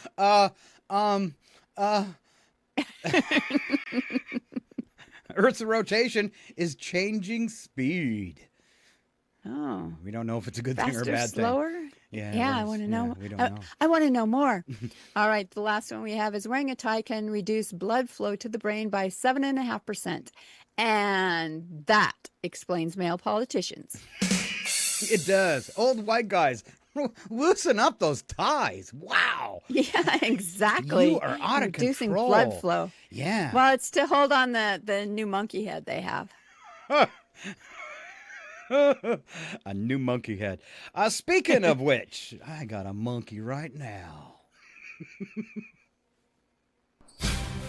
Earth's rotation is changing speed. Oh. We don't know if it's a good Faster, thing or a bad slower? thing. Yeah, I want to know. We don't know. I want to know more. All right, the last one we have is wearing a tie can reduce blood flow to the brain by 7.5%. And that explains male politicians. It does. Old white guys, loosen up those ties. Wow. Yeah, exactly. You are out of reducing control. blood flow. Yeah. Well, it's to hold on the new monkey head they have. A new monkey head. Speaking of which, I got a monkey right now.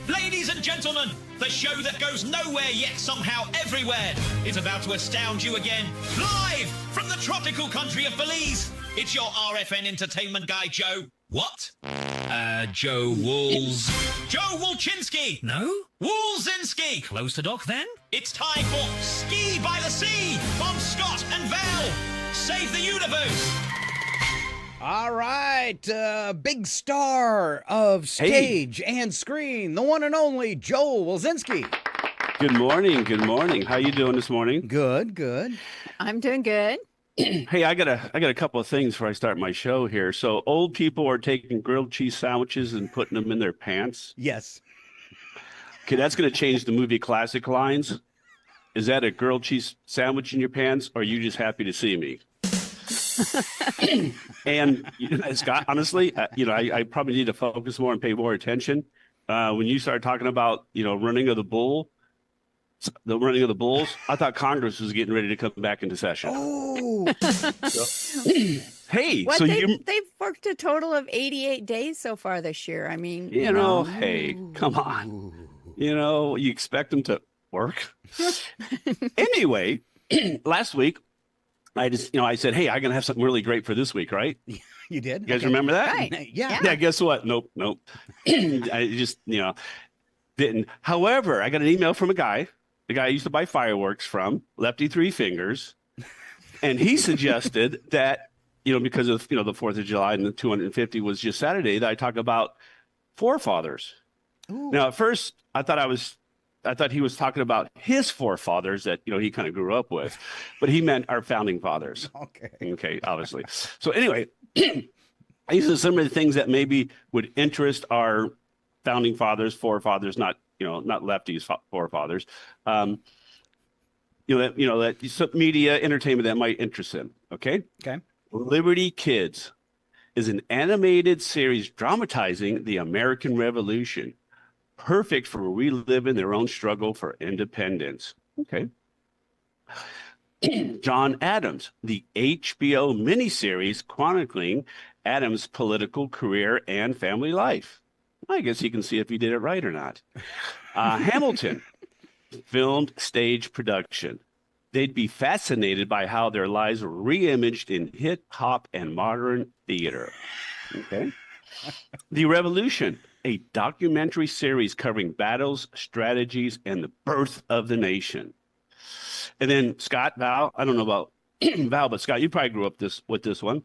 Ladies and gentlemen, the show that goes nowhere yet somehow everywhere is about to astound you again. Live from the tropical country of Belize, it's your RFN entertainment guy, Joe. What? Joe Wools. Joe Wolchinski. No? Woolzinski. Close to Doc, then? It's time for Ski by the Sea on Scott and Val. Save the universe. All right, big star of stage and screen, the one and only Joel Wolzinski. Good morning. Good morning. How you doing this morning? Good. Good. I'm doing good. Hey, I got a couple of things before I start my show here. So old people are taking grilled cheese sandwiches and putting them in their pants. Yes. Okay, that's going to change the movie classic lines. Is that a grilled cheese sandwich in your pants, or are you just happy to see me? And Scott, honestly, I probably need to focus more and pay more attention. When you started talking about, running of the bulls, I thought Congress was getting ready to come back into session. Oh, hey, What, so they've worked a total of 88 days so far this year. I mean, hey, come on. You expect them to work. Anyway, last week, I said, hey, I'm going to have something really great for this week, right? You did? You guys remember that? Right. Yeah. Yeah, guess what? Nope. I just, didn't. However, I got an email from a guy, the guy I used to buy fireworks from, Lefty Three Fingers, and he suggested that, because of, the 4th of July and the 250 was just Saturday, that I talk about forefathers. Ooh. Now, at first, I thought he was talking about his forefathers that, he kind of grew up with, but he meant our founding fathers. Okay, obviously. So anyway, these are some of the things that maybe would interest our founding fathers, forefathers, not lefties, forefathers. That some media entertainment that might interest them. Okay. Liberty Kids is an animated series dramatizing the American Revolution, perfect for reliving their own struggle for independence. Okay. John Adams, the HBO miniseries chronicling Adams' political career and family life. I guess you can see if he did it right or not. Hamilton, filmed stage production. They'd be fascinated by how their lives were re-imaged in hip hop and modern theater. Okay. The Revolution, a documentary series covering battles, strategies, and the birth of the nation. And then Scott, Val, I don't know about Val, but Scott, you probably grew up with this one.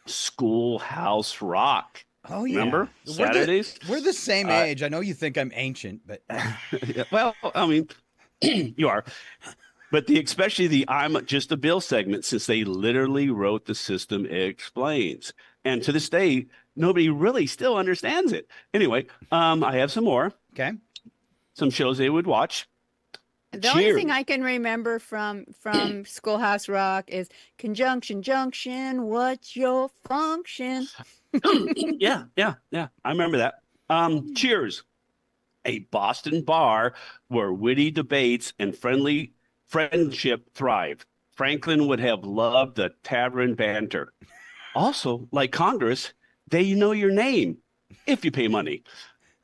Schoolhouse Rock. Oh, yeah. Remember? Saturdays? We're the same age. I know you think I'm ancient, but... Yeah, well, I mean, you are. But especially the I'm Just a Bill segment, since they literally wrote The System Explains. And to this day, nobody really still understands it. Anyway, I have some more. Okay. Some shows they would watch. The only thing I can remember from Schoolhouse Rock is Conjunction Junction, what's your function? Yeah. I remember that. Cheers, a Boston bar where witty debates and friendship thrive. Franklin would have loved the tavern banter. Also, like Congress, they know your name if you pay money.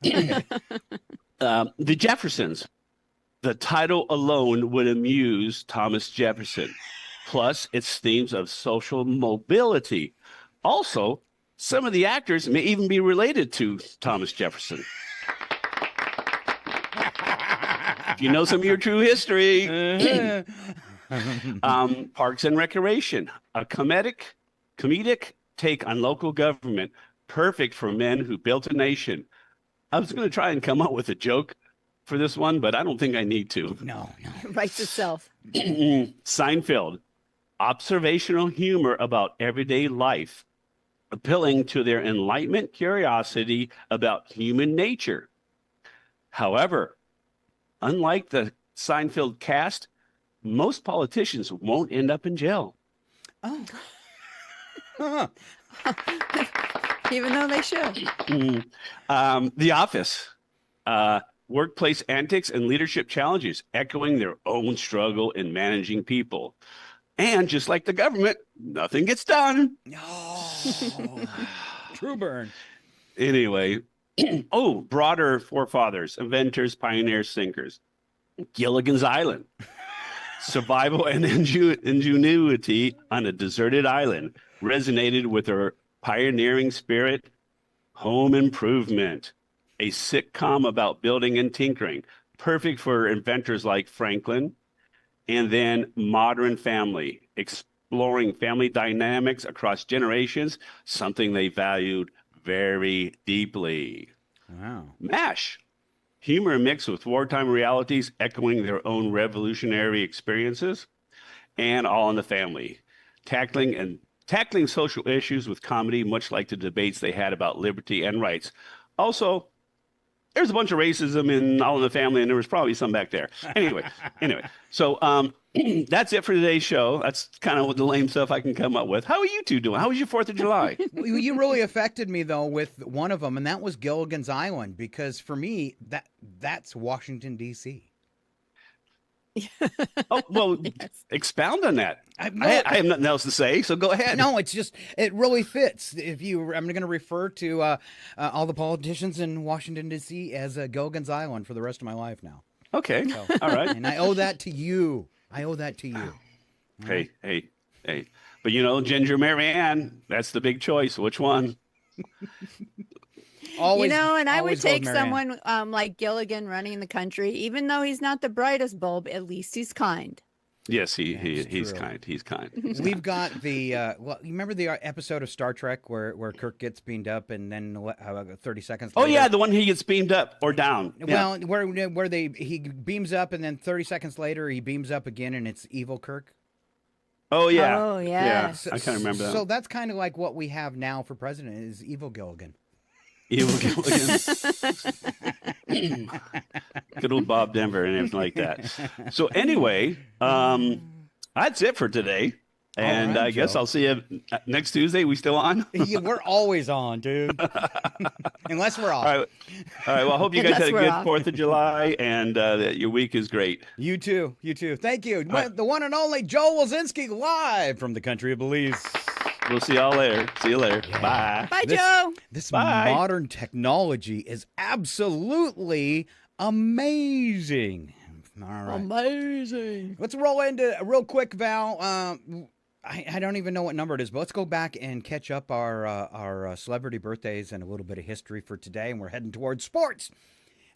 The Jeffersons. The title alone would amuse Thomas Jefferson, plus its themes of social mobility. Also, some of the actors may even be related to Thomas Jefferson. If you know some of your true history. Parks and Recreation, a comedic take on local government, perfect for men who built a nation. I was going to try and come up with a joke for this one, but I don't think I need to. No. Writes itself. Seinfeld, observational humor about everyday life, appealing to their enlightenment curiosity about human nature. However, unlike the Seinfeld cast, most politicians won't end up in jail. Oh. Even though they should. The Office. Workplace antics and leadership challenges, echoing their own struggle in managing people. And just like the government, nothing gets done. True burn. Anyway, broader forefathers, inventors, pioneers, thinkers. Gilligan's Island. Survival and ingenuity on a deserted island resonated with her pioneering spirit. Home Improvement, a sitcom about building and tinkering, perfect for inventors like Franklin. And then Modern Family, exploring family dynamics across generations, something they valued very deeply. Wow. MASH, humor mixed with wartime realities, echoing their own revolutionary experiences. And All in the Family, tackling social issues with comedy, much like the debates they had about liberty and rights. Also, there's a bunch of racism in All in the Family, and there was probably some back there. Anyway, so that's it for today's show. That's kind of the lame stuff I can come up with. How are you two doing? How was your 4th of July? You really affected me, though, with one of them, and that was Gilligan's Island, because for me, that's Washington, D.C. Oh, well, yes. Expound on that. I have nothing else to say, so go ahead. No, it's just, it really fits. I'm going to refer to all the politicians in Washington, D.C. as Gilligan's Island for the rest of my life now. Okay, So, all right. And I owe that to you. Hey. But Ginger Marianne, that's the big choice. Which one? Always, and I would always goes take Marianne. someone like Gilligan running the country, even though he's not the brightest bulb, at least he's kind. Yes, he's true. kind. He's kind. We've got the you remember the episode of Star Trek where Kirk gets beamed up and then 30 seconds Oh later, yeah, the one he gets beamed up or down. Yeah. well, where he beams up and then 30 seconds later he beams up again and it's evil Kirk. Oh yeah. Oh yeah. I kind of remember that. So that's kind of like what we have now for president is evil Gilligan. Evil Gilligan. Good old Bob Denver and everything like that. So anyway, that's it for today. And right, I guess Joe. I'll see you next Tuesday. We still on? Yeah, we're always on, dude. Unless we're off. All right. Well, I hope you guys Unless had a we're good off. 4th of July and that your week is great. You too. Thank you. right. The one and only Joel Wilzinski live from the country of Belize. We'll see y'all later. See you later. Bye. Bye, Joe. This Bye. modern technology is absolutely amazing. All right. Amazing. Let's roll into real quick, Val. I don't even know what number it is, but let's go back and catch up our celebrity birthdays and a little bit of history for today, and we're heading towards sports.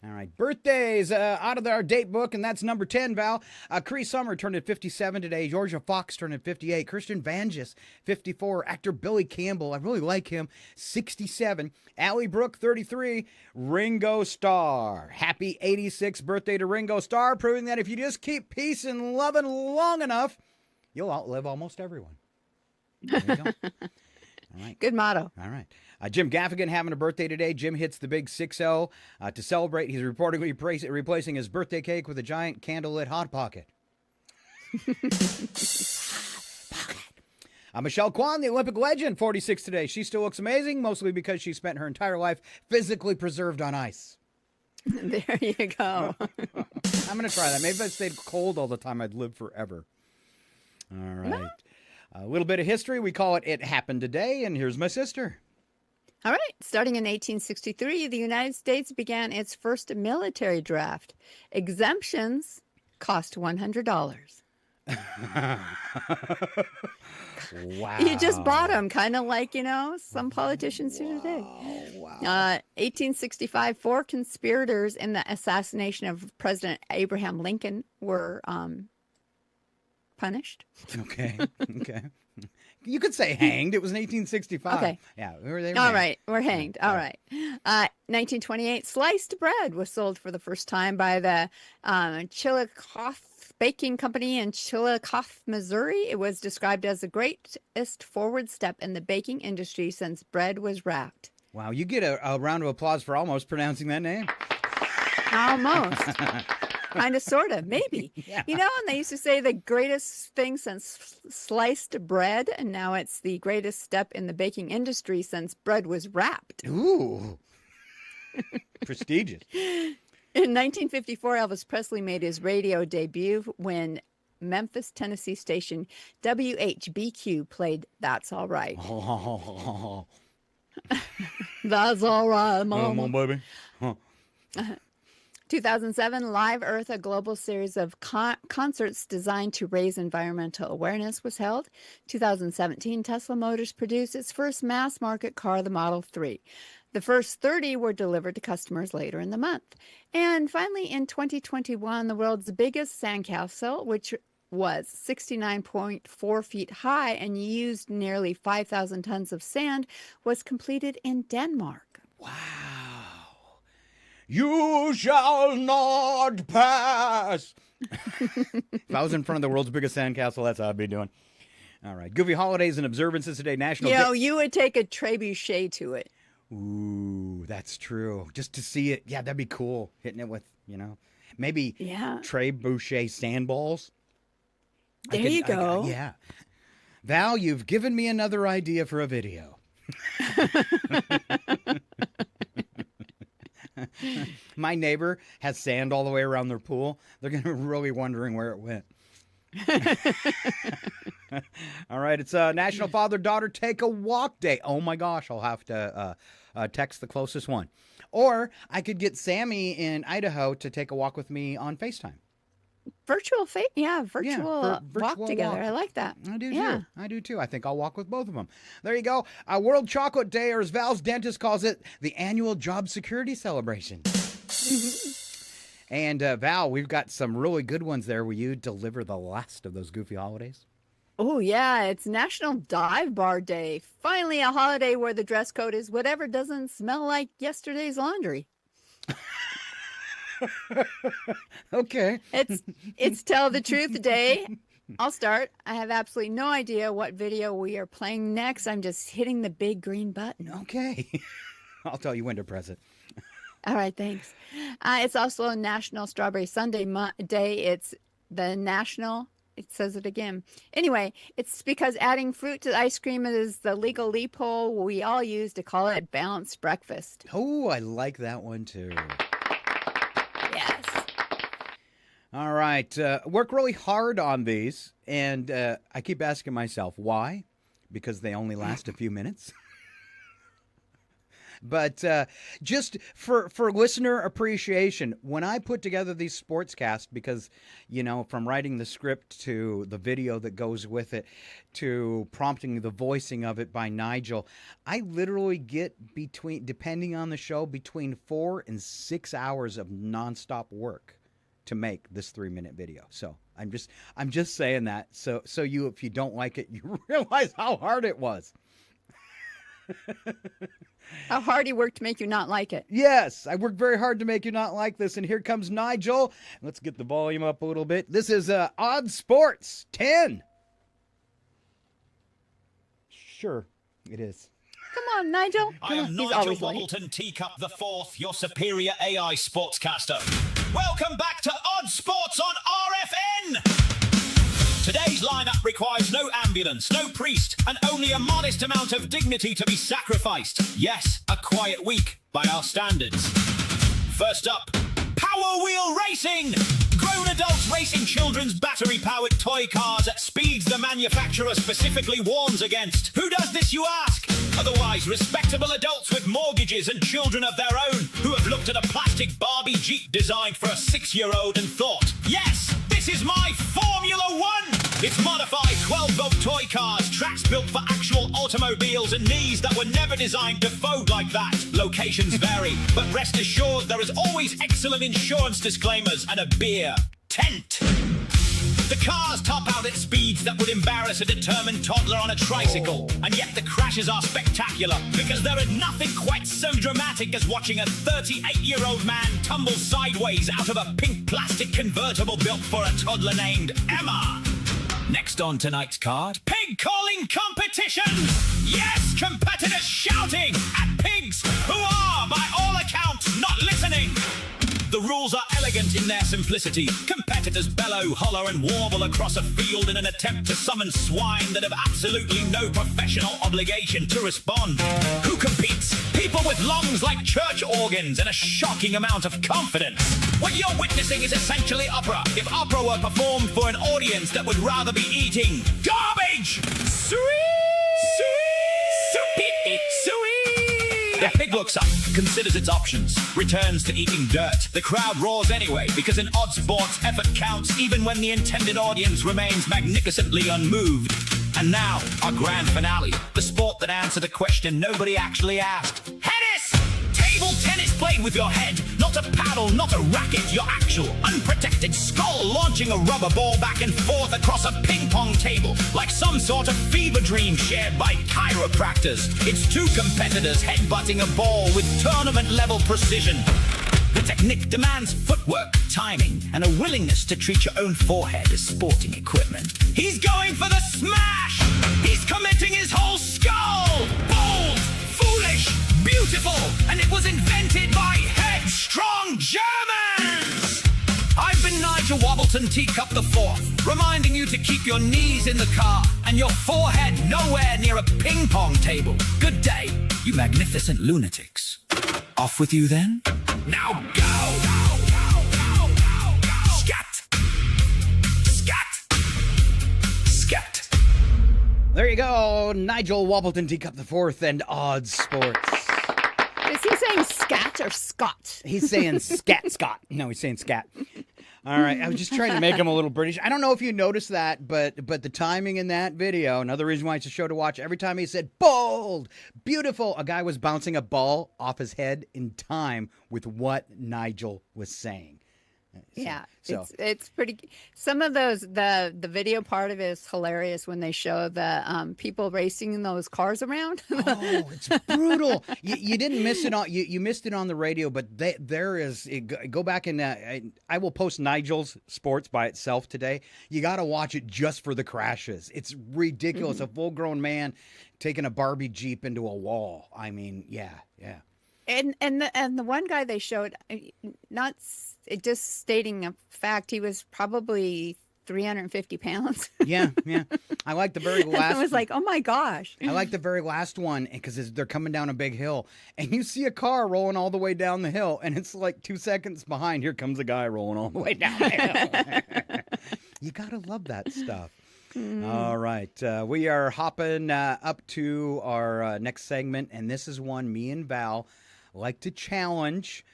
All right, birthdays out of our date book, and that's number 10, Val. Cree Summer turned at 57 today. Georgia Fox turned at 58. Christian Vanges, 54. Actor Billy Campbell, I really like him, 67. Allie Brooke, 33. Ringo Starr. Happy 86th birthday to Ringo Starr, proving that if you just keep peace and loving long enough, you'll outlive almost everyone. There you go. All right. Good motto. All right. Jim Gaffigan having a birthday today. Jim hits the big 6-0. To celebrate, he's reportedly replacing his birthday cake with a giant candlelit Hot Pocket. Michelle Kwan, the Olympic legend, 46 today. She still looks amazing, mostly because she spent her entire life physically preserved on ice. There you go. I'm going to try that. Maybe if I stayed cold all the time, I'd live forever. All right. A little bit of history. We call it It Happened Today, and here's my sister. All right. Starting in 1863, the United States began its first military draft. Exemptions cost $100. Wow. You just bought them, kind of like, some politicians do today. 1865, 4 conspirators in the assassination of President Abraham Lincoln were punished. Okay. You could say hanged. It was in 1865. Okay. Yeah. They were All hanged. right. We're hanged. All right. 1928, sliced bread was sold for the first time by the Chillicothe Baking Company in Chillicothe, Missouri. It was described as the greatest forward step in the baking industry since bread was wrapped. Wow. You get a round of applause for almost pronouncing that name. Almost. Kind of, sort of, maybe. Yeah. And they used to say the greatest thing since sliced bread, and now it's the greatest step in the baking industry since bread was wrapped. Ooh. Prestigious. In 1954, Elvis Presley made his radio debut when Memphis, Tennessee station WHBQ played That's All Right. That's all right, Mama. Come on, baby. Huh. 2007, Live Earth, a global series of concerts designed to raise environmental awareness, was held. 2017, Tesla Motors produced its first mass-market car, the Model 3. The first 30 were delivered to customers later in the month. And finally, in 2021, the world's biggest sandcastle, which was 69.4 feet high and used nearly 5,000 tons of sand, was completed in Denmark. Wow. You shall not pass. If I was in front of the world's biggest sandcastle, that's how I'd be doing. All right. Goofy holidays and observances today. National You would take a trebuchet to it. Ooh, that's true. Just to see it. Yeah, that'd be cool. Hitting it with, maybe trebuchet sandballs. There you go. Yeah. Val, you've given me another idea for a video. My neighbor has sand all the way around their pool. They're going to be really wondering where it went. All right, it's National Father-Daughter Take a Walk Day. Oh my gosh, I'll have to text the closest one. Or I could get Sammy in Idaho to take a walk with me on FaceTime. virtual virtual walk together. walk. I like that. I do Yeah. too. I do too. I think I'll walk with both of them. There you go. World Chocolate Day, or as Val's dentist calls it, the annual job security celebration. And Val, we've got some really good ones there. Will you deliver the last of those goofy holidays? Oh, yeah. It's National Dive Bar Day. Finally, a holiday where the dress code is whatever doesn't smell like yesterday's laundry. Okay. It's Tell the Truth Day. I'll start. I have absolutely no idea what video we are playing next. I'm just hitting the big green button. Okay. I'll tell you when to press it. All right, thanks. It's also National Strawberry Sundae Day. It's the national, it says it again. Anyway, it's because adding fruit to ice cream is the legal loophole we all use to call it balanced breakfast. Oh, I like that one too. Yes. All right. Work really hard on these, and I keep asking myself, why? Because they only last a few minutes. But just for listener appreciation, when I put together these sportscasts, because, you know, from writing the script to the video that goes with it to prompting the voicing of it by Nigel, I literally get depending on the show, between 4 and 6 hours of nonstop work to make this 3-minute video. So I'm just saying that so you, if you don't like it, you realize how hard it was. How hard he worked to make you not like it. Yes, I worked very hard to make you not like this. And here comes Nigel. Let's get the volume up a little bit. This is Odd Sports 10. Sure, it is. Come on, Nigel. I am Nigel Wobbleton Teacup the Fourth, your superior AI sportscaster. Welcome back to Odd Sports on RFN. Today's lineup requires no ambulance, no priest, and only a modest amount of dignity to be sacrificed. Yes, a quiet week by our standards. First up, Power Wheel Racing! Grown adults racing children's battery-powered toy cars at speeds the manufacturer specifically warns against. Who does this, you ask? Otherwise, respectable adults with mortgages and children of their own who have looked at a plastic Barbie Jeep designed for a 6-year-old and thought, yes, this is my Formula One! It's modified 12-volt toy cars, tracks built for actual automobiles, and knees that were never designed to fold like that. Locations vary, but rest assured there is always excellent insurance disclaimers and a beer tent. The cars top out at speeds that would embarrass a determined toddler on a tricycle, and yet the crashes are spectacular because there is nothing quite so dramatic as watching a 38-year-old man tumble sideways out of a pink plastic convertible built for a toddler named Emma. Next on tonight's card, pig calling competition! Yes, competitors shouting at pigs who are, by all accounts, not listening! The rules are elegant in their simplicity. Competitors bellow, holler, and warble across a field in an attempt to summon swine that have absolutely no professional obligation to respond. Who competes? People with lungs like church organs and a shocking amount of confidence. What you're witnessing is essentially opera. If opera were performed for an audience that would rather be eating garbage! Sweet! Sweet! Sweet! The pig looks up, considers its options, returns to eating dirt. The crowd roars anyway, because in odd sports, effort counts even when the intended audience remains magnificently unmoved. And now, our grand finale, the sport that answered a question nobody actually asked. Tennis! Table tennis played with your head, not a paddle, not a racket, your actual, unprotected skull launching a rubber ball back and forth across a ping-pong table, like some sort of fever dream shared by chiropractors. It's two competitors headbutting a ball with tournament-level precision. The technique demands footwork, timing, and a willingness to treat your own forehead as sporting equipment. He's going for the smash! He's committing his whole skull! Bold! Foolish! Beautiful! And it was invented by headstrong Germans! I've been Nigel Wobbleton Teacup the Fourth, reminding you to keep your knees in the car and your forehead nowhere near a ping-pong table. Good day, you magnificent lunatics. Off with you then? Now go! Scat! Scat! Scat! There you go, Nigel Wobbleton Teacup the Fourth and Odd Sports. Is he saying scat or Scott? He's saying scat, Scott. No, he's saying scat. All right, I was just trying to make him a little British. I don't know if you noticed that, but the timing in that video, another reason why it's a show to watch, every time he said bold, beautiful, a guy was bouncing a ball off his head in time with what Nigel was saying. It's pretty. Some of those the video part of it is hilarious when they show the people racing in those cars around. Oh, it's brutal. You didn't miss it on you missed it on the radio, but there is go back and I will post Nigel's Sports by itself today. You got to watch it just for the crashes. It's ridiculous. Mm-hmm. A full-grown man taking a Barbie Jeep into a wall. I mean, yeah. And the one guy they showed, just stating a fact, he was probably 350 pounds. Yeah. I like the very last. I was like, oh my gosh. I like the very last one because they're coming down a big hill, and you see a car rolling all the way down the hill, and it's like 2 seconds behind. Here comes a guy rolling all the way down the hill. You gotta love that stuff. All right. We are hopping up to our next segment, and this is one me and Val like to challenge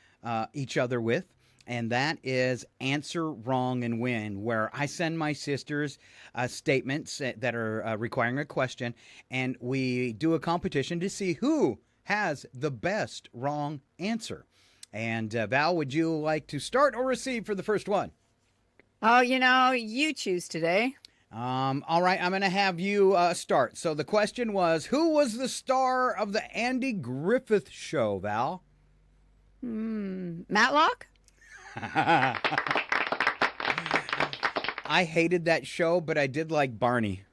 each other with, and that is Answer Wrong and Win, where I send my sisters statements that are requiring a question, and we do a competition to see who has the best wrong answer. And Val, would you like to start or receive for the first one? Oh, you choose today. All right, I'm going to have you start. So the question was, who was the star of the Andy Griffith Show, Val? Matlock? I hated that show, but I did like Barney.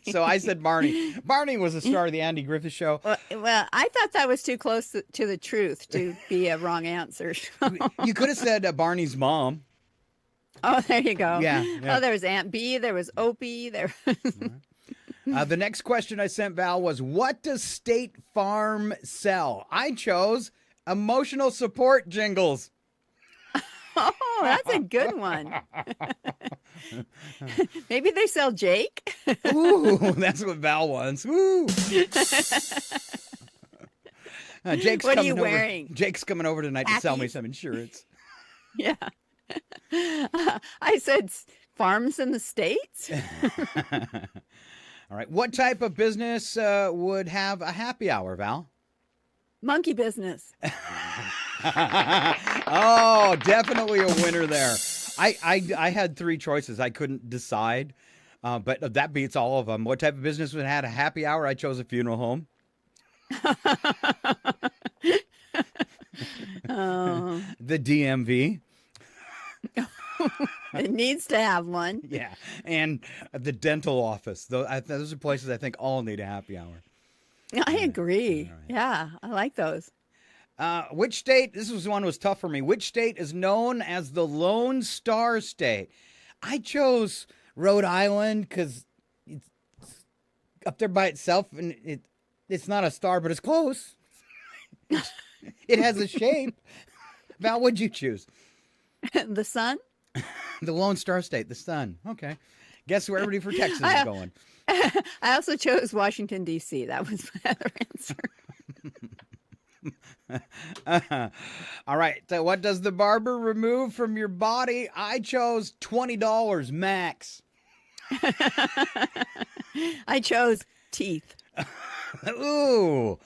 So I said Barney. Barney was the star of the Andy Griffith Show. Well, I thought that was too close to the truth to be a wrong answer. You could have said Barney's mom. Oh, there you go. Yeah. Oh, there was Aunt B. There was Opie. There. The next question I sent Val was, what does State Farm sell? I chose emotional support jingles. Oh, that's a good one. Maybe they sell Jake. Ooh, that's what Val wants. Woo. Jake's what are you over. wearing? Jake's coming over tonight to sell me some insurance. Yeah. I said farms in the States. All right. What type of business would have a happy hour, Val? Monkey business. Oh, definitely a winner there. I had three choices. I couldn't decide, but that beats all of them. What type of business would have a happy hour? I chose a funeral home. The DMV. It needs to have one. Yeah, and the dental office. Those are places I think all need a happy hour. I agree. Right. Yeah, I like those. Which state, this one was tough for me. Which state is known as the Lone Star State? I chose Rhode Island because it's up there by itself, and it's not a star, but it's close. It has a shape. Val, what'd you choose? The sun? The Lone Star State, the sun. Okay. Guess where everybody for Texas is going. I also chose Washington, D.C. That was my other answer. All right. So what does the barber remove from your body? I chose $20 max. I chose teeth. Ooh.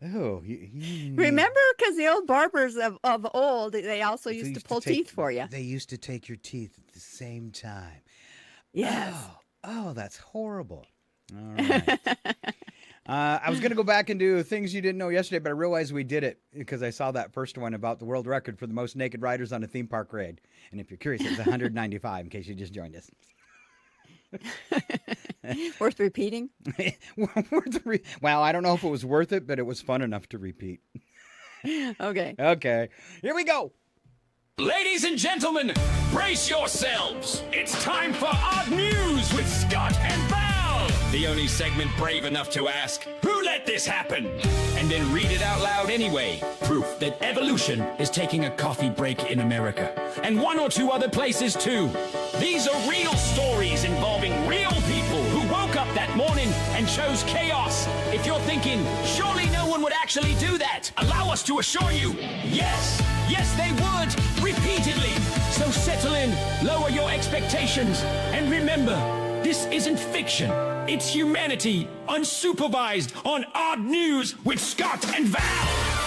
Remember, because the old barbers of old, they also used to pull teeth for you. They used to take your teeth at the same time. Yes. Oh, that's horrible. All right. I was going to go back and do things you didn't know yesterday, but I realized we did it because I saw that first one about the world record for the most naked riders on a theme park ride. And if you're curious, it's 195 in case you just joined us. Worth repeating? Well, I don't know if it was worth it, but it was fun enough to repeat. Okay. Here we go. Ladies and gentlemen, brace yourselves. It's time for Odd News with Scott and Val. The only segment brave enough to ask, who let this happen? And then read it out loud anyway. Proof that evolution is taking a coffee break in America. And one or two other places too. These are real stories involving real people who woke up that morning and chose chaos. If you're thinking, surely no one would actually do that, allow us to assure you, yes. Yes, they would, repeatedly. So settle in, lower your expectations, and remember, this isn't fiction. It's humanity, unsupervised, on Odd News with Scott and Val.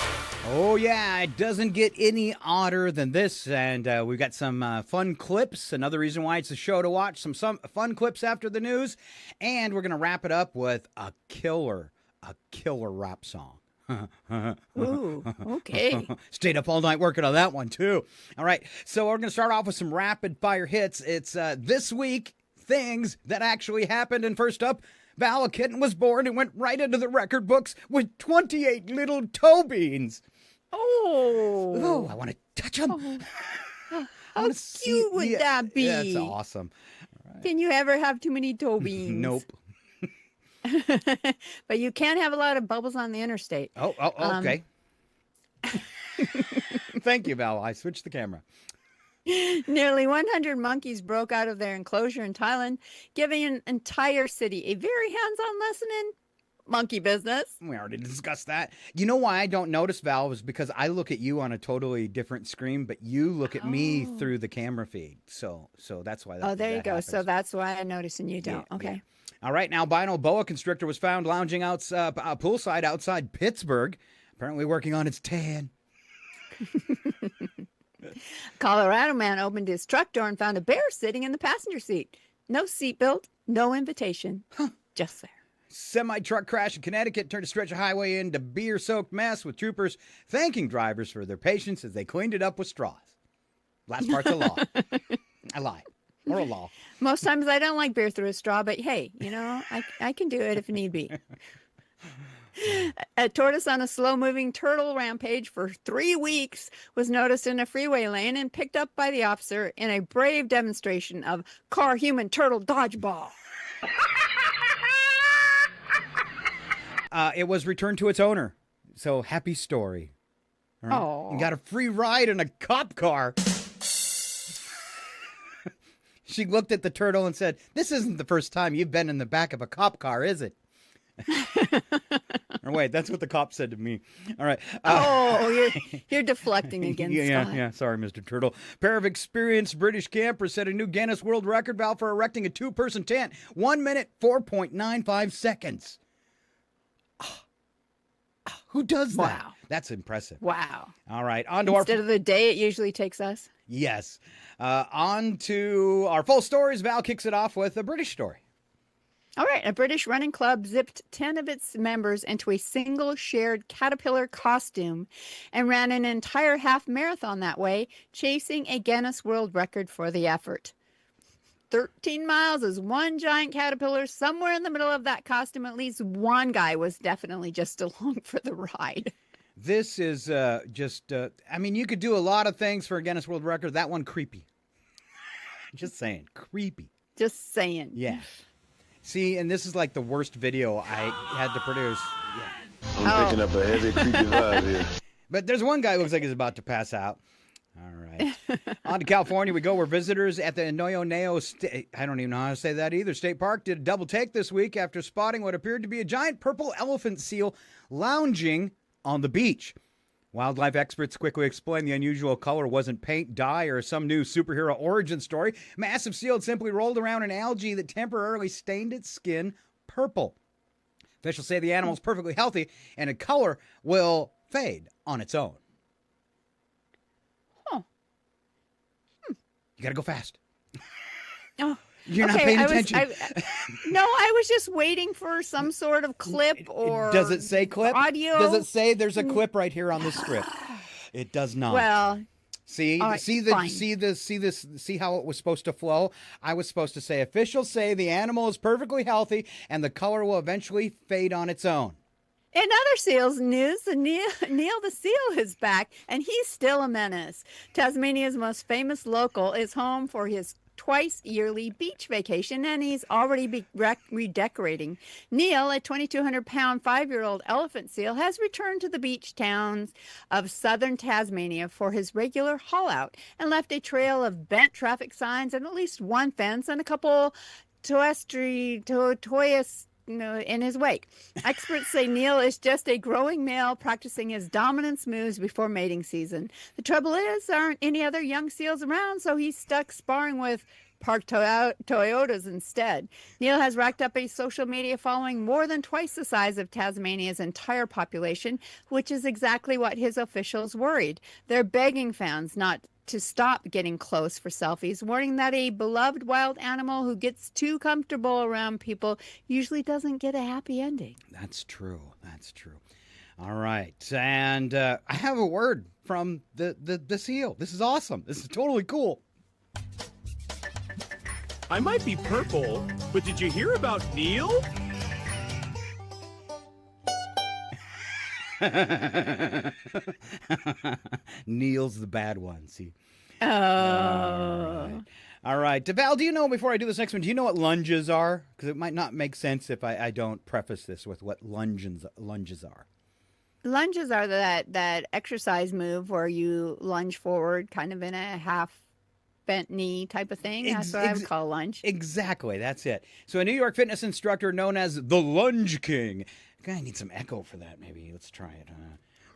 Oh, yeah, it doesn't get any odder than this, and we've got some fun clips. Another reason why it's a show to watch, some fun clips after the news, and we're going to wrap it up with a killer rap song. Ooh, okay. Stayed up all night working on that one, too. All right, so we're going to start off with some rapid-fire hits. It's This Week, Things That Actually Happened, and first up, Val, a kitten was born and went right into the record books with 28 little toe beans. Oh, I want to touch them. How cute would that be? That's awesome. Right. Can you ever have too many toe beans? Nope. But you can have a lot of bubbles on the interstate. Oh, okay. Thank you, Val. I switched the camera. Nearly 100 monkeys broke out of their enclosure in Thailand, giving an entire city a very hands-on lesson in monkey business. We already discussed that. You know why I don't notice, Val, is because I look at you on a totally different screen, but you look at me through the camera feed. So that's why. There you go. Happens. So that's why I notice and you don't. Yeah, okay. Yeah. All right. Now, albino boa constrictor was found lounging poolside outside Pittsburgh, apparently working on its tan. Colorado man opened his truck door and found a bear sitting in the passenger seat. No seatbelt, no invitation. Just there. Semi-truck crash in Connecticut turned a stretch of highway into beer-soaked mess, with troopers thanking drivers for their patience as they cleaned it up with straws. Last part's a law. I lie. Or a law. Most times I don't like beer through a straw, but hey, I can do it if need be. A tortoise on a slow-moving turtle rampage for 3 weeks was noticed in a freeway lane and picked up by the officer in a brave demonstration of car-human-turtle dodgeball. It was returned to its owner. So, happy story. All right? Oh. You got a free ride in a cop car. She looked at the turtle and said, "This isn't the first time you've been in the back of a cop car, is it?" Or wait, that's what the cop said to me. All right. You're deflecting again, Scott. Yeah. Sorry, Mr. Turtle. Pair of experienced British campers set a new Guinness World Record, Val, for erecting a two-person tent. 1 minute, 4.95 seconds. Who does that? Wow. That's impressive. Wow. All right. On to Instead of the day it usually takes us. Yes. On to our full stories. Val kicks it off with a British story. All right. A British running club zipped 10 of its members into a single shared caterpillar costume and ran an entire half marathon that way, chasing a Guinness World Record for the effort. 13 miles is one giant caterpillar. Somewhere in the middle of that costume, at least one guy was definitely just along for the ride. This is you could do a lot of things for a Guinness World Record. That one, creepy. Just saying, creepy. Just saying. Yeah. See, and this is like the worst video I had to produce. Yeah. I'm picking up a heavy creepy vibe here. But there's one guy who looks like he's about to pass out. All right. On to California we go, where visitors at the Noyo State, I don't even know how to say that either, State Park did a double take this week after spotting what appeared to be a giant purple elephant seal lounging on the beach. Wildlife experts quickly explained the unusual color wasn't paint, dye, or some new superhero origin story. Massive seal had simply rolled around in algae that temporarily stained its skin purple. Officials say the animal is perfectly healthy and the color will fade on its own. You got to go fast. Oh, You're not paying attention. I was just waiting for some sort of clip or Does it say clip? Audio? Does it say there's a clip right here on this script? It does not. Well, see right, see how it was supposed to flow? I was supposed to say officials say the animal is perfectly healthy and the color will eventually fade on its own. In other seals news, Neil the seal is back, and he's still a menace. Tasmania's most famous local is home for his twice-yearly beach vacation, and he's already redecorating. Neil, a 2,200-pound 5-year-old elephant seal, has returned to the beach towns of southern Tasmania for his regular haul-out and left a trail of bent traffic signs and at least one fence and a couple in his wake. Experts say Neil is just a growing male practicing his dominance moves before mating season. The trouble is, there aren't any other young seals around, so he's stuck sparring with parked Toyotas instead. Neil has racked up a social media following more than twice the size of Tasmania's entire population, which is exactly what his officials worried. They're begging fans not to stop getting close for selfies, warning that a beloved wild animal who gets too comfortable around people usually doesn't get a happy ending. That's true. That's true. All right. And I have a word from the seal. This is awesome. This is totally cool. I might be purple, but did you hear about Neil? Neil's the bad one, see. Oh. All right. Val, do you know, before I do this next one, do you know what lunges are? Because it might not make sense if I don't preface this with what lunges are. Lunges are that exercise move where you lunge forward kind of in a half bent knee type of thing. That's what I would call a lunge. Exactly. That's it. So a New York fitness instructor known as the Lunge King. I need some echo for that, maybe. Let's try it.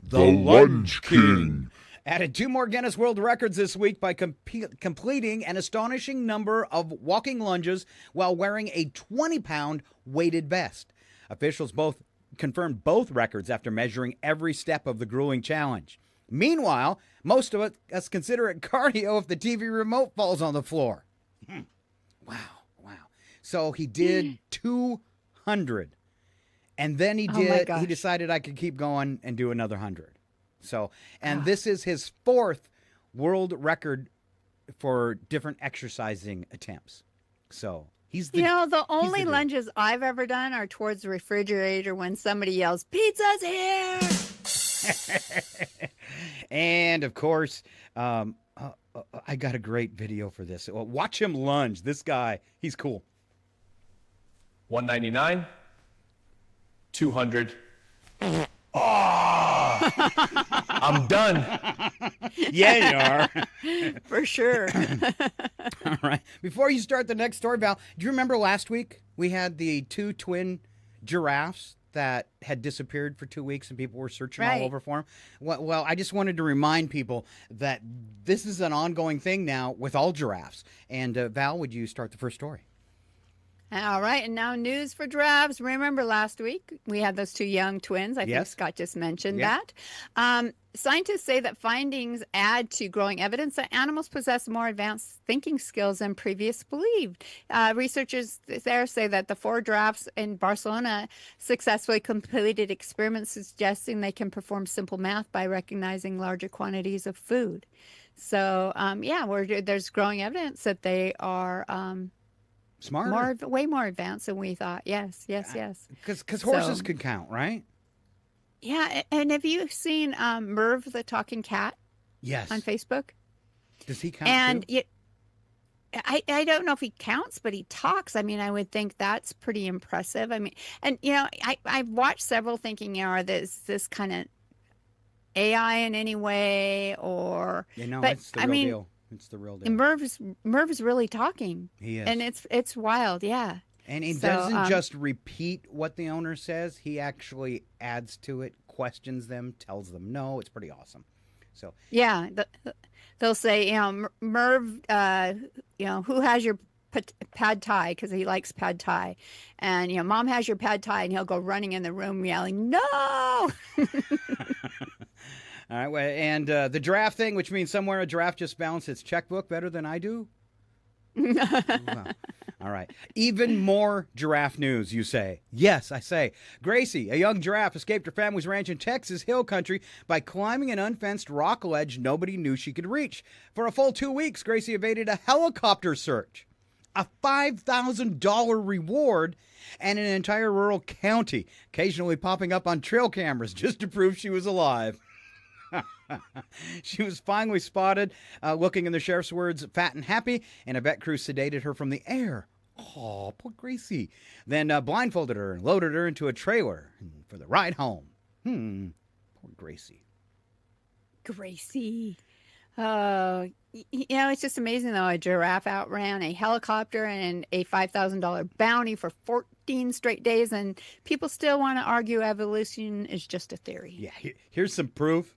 The Lunge King. Added 2 more Guinness World Records this week by completing an astonishing number of walking lunges while wearing a 20-pound weighted vest. Officials both confirmed both records after measuring every step of the grueling challenge. Meanwhile, most of us consider it cardio if the TV remote falls on the floor. Wow. So he did 200. And then he decided I could keep going and do another 100. So, and this is his 4th world record for different exercising attempts. So he's the only lunges I've ever done are towards the refrigerator when somebody yells, "Pizza's here!" And of course, I got a great video for this. Watch him lunge. This guy, he's cool. 199, 200. I'm done. Yeah, you are. For sure. All right. Before you start the next story, Val, do you remember last week we had the 2 twin giraffes that had disappeared for 2 weeks and people were searching all over for them? Well, I just wanted to remind people that this is an ongoing thing now with all giraffes. And Val, would you start the first story? All right, and now news for giraffes. Remember last week we had those 2 young twins. I think Scott just mentioned that. Scientists say that findings add to growing evidence that animals possess more advanced thinking skills than previously believed. Researchers there say that the 4 giraffes in Barcelona successfully completed experiments suggesting they can perform simple math by recognizing larger quantities of food. So, there's growing evidence that they are smarter. Way more advanced than we thought. Yes. Because horses could count, right? Yeah, and have you seen Merv the talking cat? Yes. On Facebook? Does he count and too? I don't know if he counts, but he talks. I mean, I would think that's pretty impressive. I mean, and I've watched several thinking, are this kind of AI in any way or? It's the real deal. It's the real deal. And Merv is really talking. He is. And it's wild, yeah. And he doesn't just repeat what the owner says. He actually adds to it, questions them, tells them no. It's pretty awesome. So yeah, they'll say, Merv, who has your pad thai, because he likes pad thai, and Mom has your pad thai, and he'll go running in the room yelling no. All right, well, and the giraffe thing, which means somewhere a giraffe just balanced its checkbook better than I do. Wow. All right. Even more giraffe news, you say. Yes, I say. Gracie, a young giraffe, escaped her family's ranch in Texas Hill Country by climbing an unfenced rock ledge nobody knew she could reach. For a full 2 weeks, Gracie evaded a helicopter search, a $5,000 reward, and an entire rural county, occasionally popping up on trail cameras just to prove she was alive. She was finally spotted looking, in the sheriff's words, fat and happy, and a vet crew sedated her from the air. Oh, poor Gracie. Then blindfolded her and loaded her into a trailer for the ride home. Poor Gracie. Gracie. It's just amazing, though. A giraffe outran a helicopter and a $5,000 bounty for 14 straight days, and people still want to argue evolution is just a theory. Yeah, here's some proof.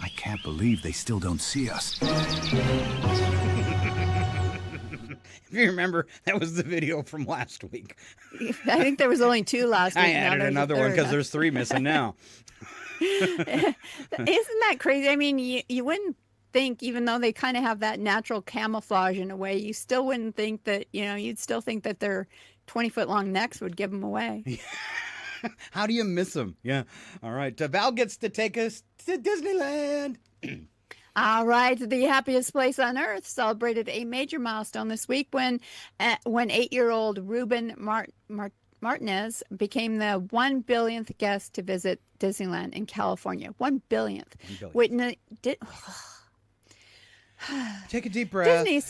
I can't believe they still don't see us. If you remember, that was the video from last week. I think there was only 2 last week. I added another one because there's 3 missing now. Isn't that crazy? I mean, you wouldn't think, even though they kind of have that natural camouflage in a way, you still wouldn't think that, you'd still think that their 20-foot long necks would give them away. How do you miss them? Yeah. All right. Val gets to take us to Disneyland. All right, the happiest place on earth celebrated a major milestone this week when 8-year-old Ruben Martinez became the 1 billionth guest to visit Disneyland in California. 1 billionth. Take a deep breath. Disney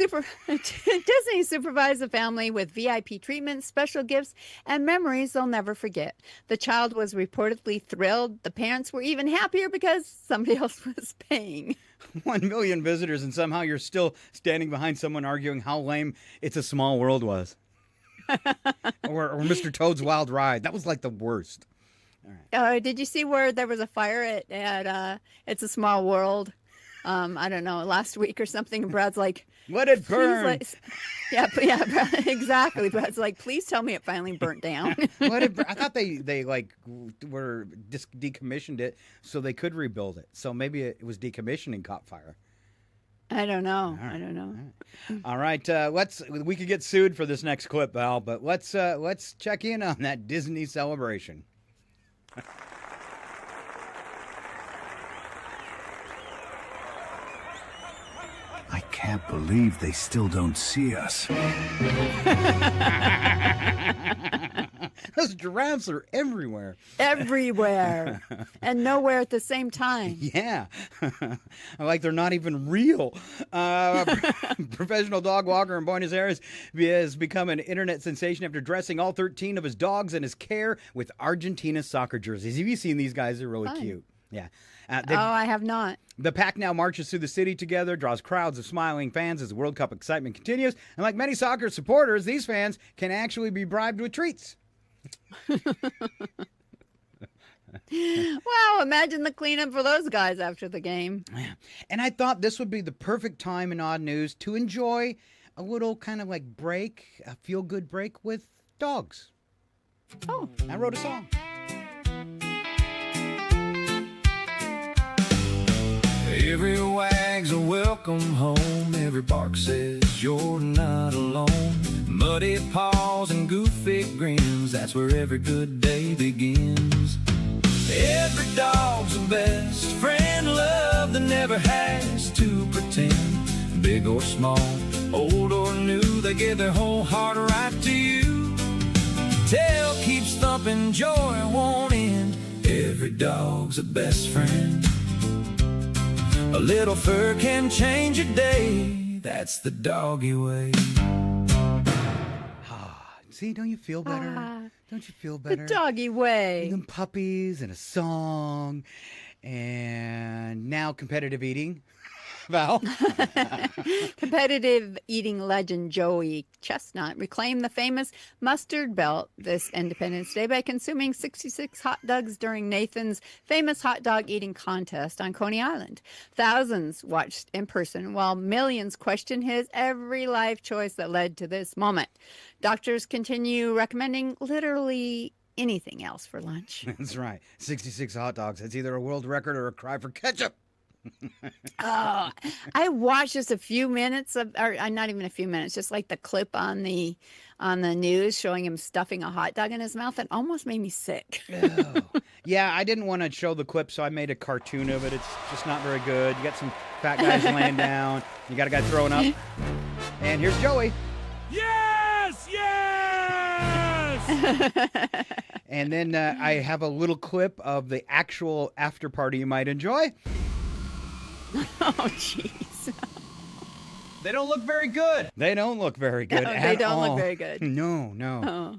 supervised the family with VIP treatment, special gifts, and memories they'll never forget. The child was reportedly thrilled. The parents were even happier because somebody else was paying. 1 million visitors, and somehow you're still standing behind someone arguing how lame It's a Small World was. or Mr. Toad's Wild Ride. That was like the worst. All right. Did you see where there was a fire at It's a Small World? I don't know, last week or something. And Brad's like, let it burn. Yeah, exactly. Brad's like, please tell me it finally burnt down. I thought they were decommissioned it so they could rebuild it. So maybe it was decommissioned and caught fire. I don't know. Right. I don't know. All right. We could get sued for this next clip, Val, but let's check in on that Disney celebration. I can't believe they still don't see us. Those giraffes are everywhere. Everywhere. And nowhere at the same time. Yeah. Like they're not even real. Professional dog walker in Buenos Aires has become an internet sensation after dressing all 13 of his dogs in his care with Argentina soccer jerseys. Have you seen these guys? They're really cute. Yeah. I have not. The pack now marches through the city together, draws crowds of smiling fans as the World Cup excitement continues. And like many soccer supporters, these fans can actually be bribed with treats. Wow, imagine the cleanup for those guys after the game. Yeah. And I thought this would be the perfect time in Odd News to enjoy a little kind of like break, a feel-good break with dogs. Oh. I wrote a song. Every wag's a welcome home. Every bark says you're not alone. Muddy paws and goofy grins, that's where every good day begins. Every dog's a best friend, love that never has to pretend. Big or small, old or new, they give their whole heart right to you. Tail keeps thumping, joy won't end. Every dog's a best friend. A little fur can change a day. That's the doggy way. See, don't you feel better? Don't you feel better? The doggy way. Them puppies and a song, and now competitive eating. Val? Competitive eating legend Joey Chestnut reclaimed the famous mustard belt this Independence Day by consuming 66 hot dogs during Nathan's famous hot dog eating contest on Coney Island. Thousands watched in person while millions questioned his every life choice that led to this moment. Doctors continue recommending literally anything else for lunch. That's right. 66 hot dogs. It's either a world record or a cry for ketchup. Oh, I watched just a few minutes of, or not even a few minutes, just like the clip on the news showing him stuffing a hot dog in his mouth. It almost made me sick. Oh. Yeah, I didn't want to show the clip, so I made a cartoon of it. It's just not very good. You got some fat guys laying down. You got a guy throwing up. And here's Joey. Yes! Yes! And then I have a little clip of the actual after party you might enjoy. Oh, jeez. They don't look very good. They don't look very good No, at they don't all. look very good. No. Oh.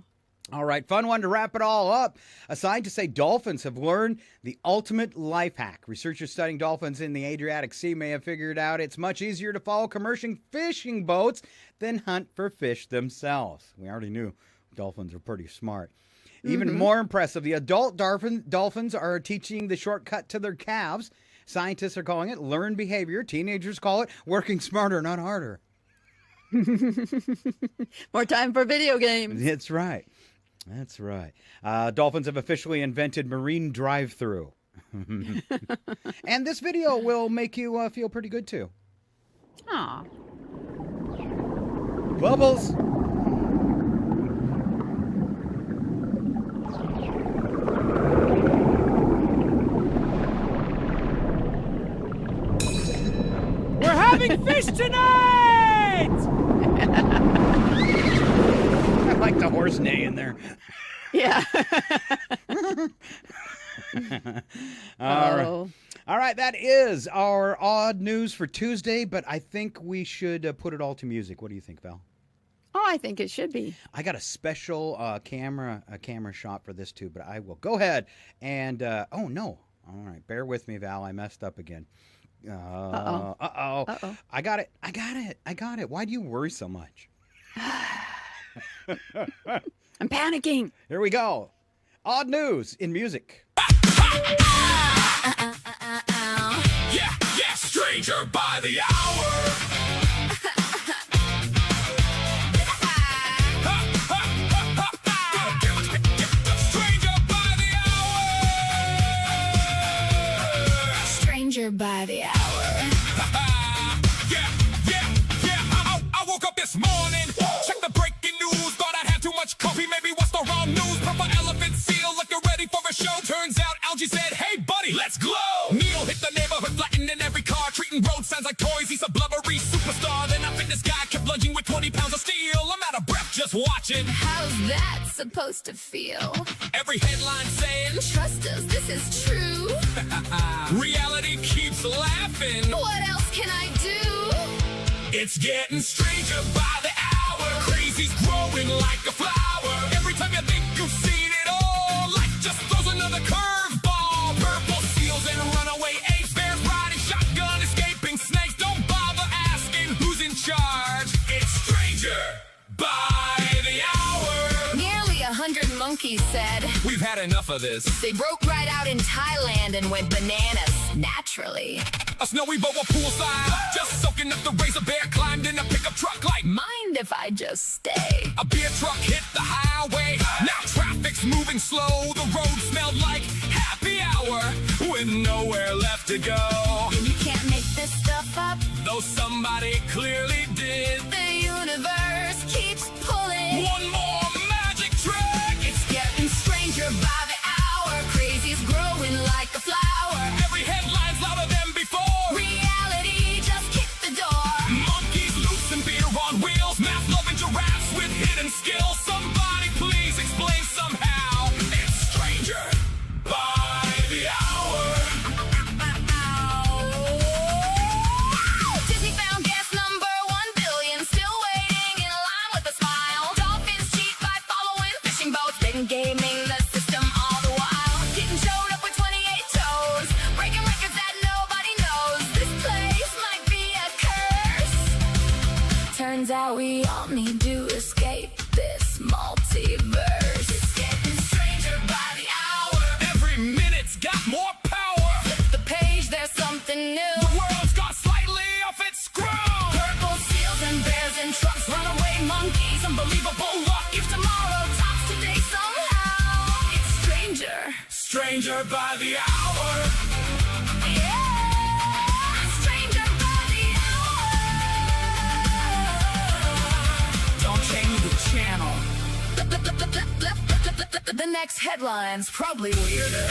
All right, fun one to wrap it all up. A scientists say dolphins have learned the ultimate life hack. Researchers studying dolphins in the Adriatic Sea may have figured out it's much easier to follow commercial fishing boats than hunt for fish themselves. We already knew dolphins are pretty smart. Even more impressive, the adult dolphins are teaching the shortcut to their calves. Scientists are calling it learned behavior. Teenagers call it working smarter, not harder. More time for video games. That's right. That's right. Dolphins have officially invented marine drive-through. And this video will make you feel pretty good, too. Aw. Bubbles. We're having fish tonight! I like the horse neigh in there. Yeah. All right, that is our odd news for Tuesday, but I think we should put it all to music. What do you think, Val? Oh, I think it should be. I got a special camera shot for this too, but I will go ahead and oh no. All right, bear with me, Val. I messed up again. Uh-oh. I got it. Why do you worry so much? I'm panicking. Here we go. Odd news in music. Yeah, stranger by the hour. Stranger by the hour. I woke up this morning, checked the breaking news, thought I'd had too much coffee, maybe what's the wrong news? Purple elephant seal looking ready for a show. Turns out Algie said, hey buddy, let's glow. Neil hit the neighborhood, flattening every car, treating road signs like toys. He's a blubbery superstar. Then I fit this guy, kept lunging with 20 pounds of steel. I'm out of breath just watching. How's that supposed to feel? Every headline saying, Trust us, this is true. reality keeps laughing. What else can I do? It's getting stranger by the hour. Crazy's growing like a flower. Every time you think you've seen it all, life just throws another curveball. Purple seals and runaway apes, bears riding shotgun, escaping snakes. Don't bother asking who's in charge. It's stranger by the hour. Nearly 100 monkeys said We've had enough of this. they broke right out in Thailand and went bananas naturally. A snowy boa poolside, just soaking up the razor bear, climbed in a pickup truck like Mind if I just stay? a beer truck hit the highway. Now traffic's moving slow. The road smelled like happy hour with nowhere left to go. And you can't make this stuff up. Though somebody clearly did. The universe keeps pulling. One more magic trick. It's getting stranger by the hour. Crazy's growing like a flower. Every headline's louder than before. Reality just kicked the door. Monkeys loose and beer on wheels. Math loving giraffes with hidden skills. Somebody please explain somehow. It's stranger by the hour. Disney found guest number 1 billion, still waiting in line with a smile. Dolphins cheat by following fishing boats, been gaming the system all the while. Getting showed up with 28 toes, breaking records that nobody knows. This place might be a curse. Turns out we all need to escape this multiverse. It's getting stranger by the hour. Every minute's got more power. Flip the page, there's something new. The world's gone slightly off its screw. Purple seals and bears and trucks, runaway monkeys, unbelievable luck. If tomorrow tops today somehow, it's stranger. Stranger by the hour. Yeah, stranger by the hour. Don't change the channel. The next headline's probably weirder.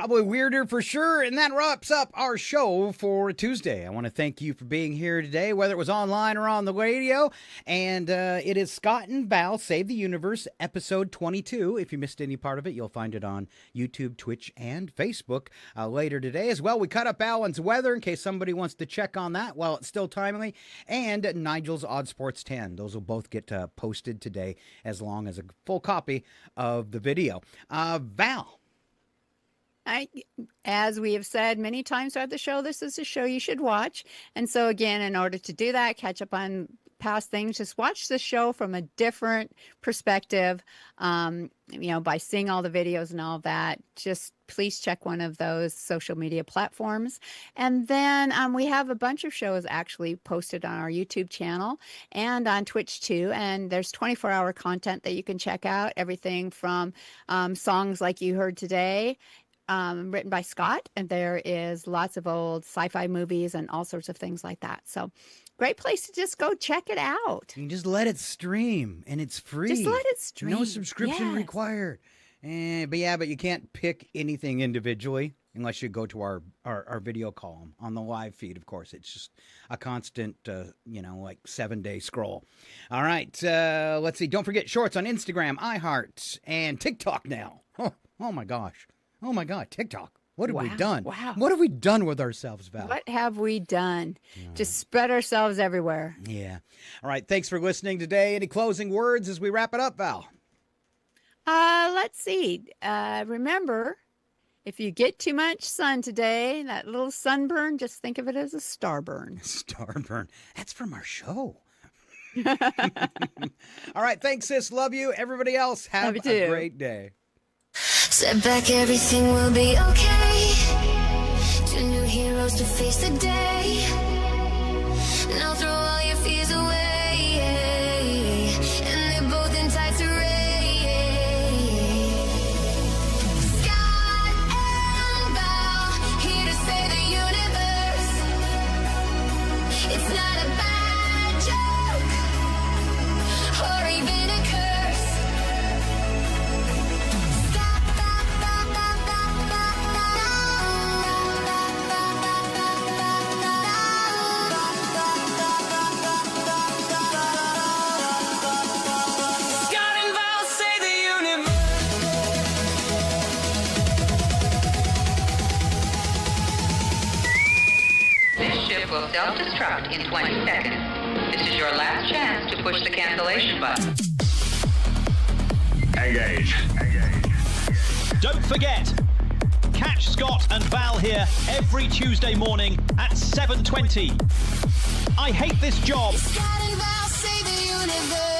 probably weirder for sure. And that wraps up our show for Tuesday. I want to thank you for being here today, whether it was online or on the radio. And it is Scott and Val Save the Universe, episode 22. If you missed any part of it, you'll find it on YouTube, Twitch, and Facebook later today as well. We cut up Alan's weather in case somebody wants to check on that while it's still timely. And Nigel's Odd Sports 10. Those will both get posted today as long as a full copy of the video. Val. As we have said many times throughout the show, this is a show you should watch. And so again, in order to do that, catch up on past things, just watch the show from a different perspective, by seeing all the videos and all of that. Just please check one of those social media platforms. And then we have a bunch of shows actually posted on our YouTube channel and on Twitch too. And there's 24-hour content that you can check out. Everything from songs like you heard today, written by Scott, and there is lots of old sci-fi movies and all sorts of things like that. So great place to just go check it out. You can just let it stream, and it's free. Just let it stream. No subscription required. But you can't pick anything individually unless you go to our video column on the live feed. Of course, it's just a constant, 7-day scroll. All right, let's see. Don't forget Shorts on Instagram, iHeart, and TikTok now. Oh my gosh. Oh, my God, TikTok. What have we done? Wow. What have we done with ourselves, Val? What have we done? Just spread ourselves everywhere. Yeah. All right, thanks for listening today. Any closing words as we wrap it up, Val? Let's see. Remember, if you get too much sun today, that little sunburn, just think of it as a starburn. Starburn. That's from our show. All right, thanks, sis. Love you. Everybody else, have a great day. Step back, everything will be okay. Two new heroes to face the day. Now throw all your fears away. And they're both in tights array. Scott and Val, here to save the universe. It's not a bad joke, or even a curse. Will self-destruct in 20 seconds. This is your last chance to push the cancellation button. Engage. Don't forget, catch Scott and Val here every Tuesday morning at 7:20. I hate this job. Scott and Val save the universe.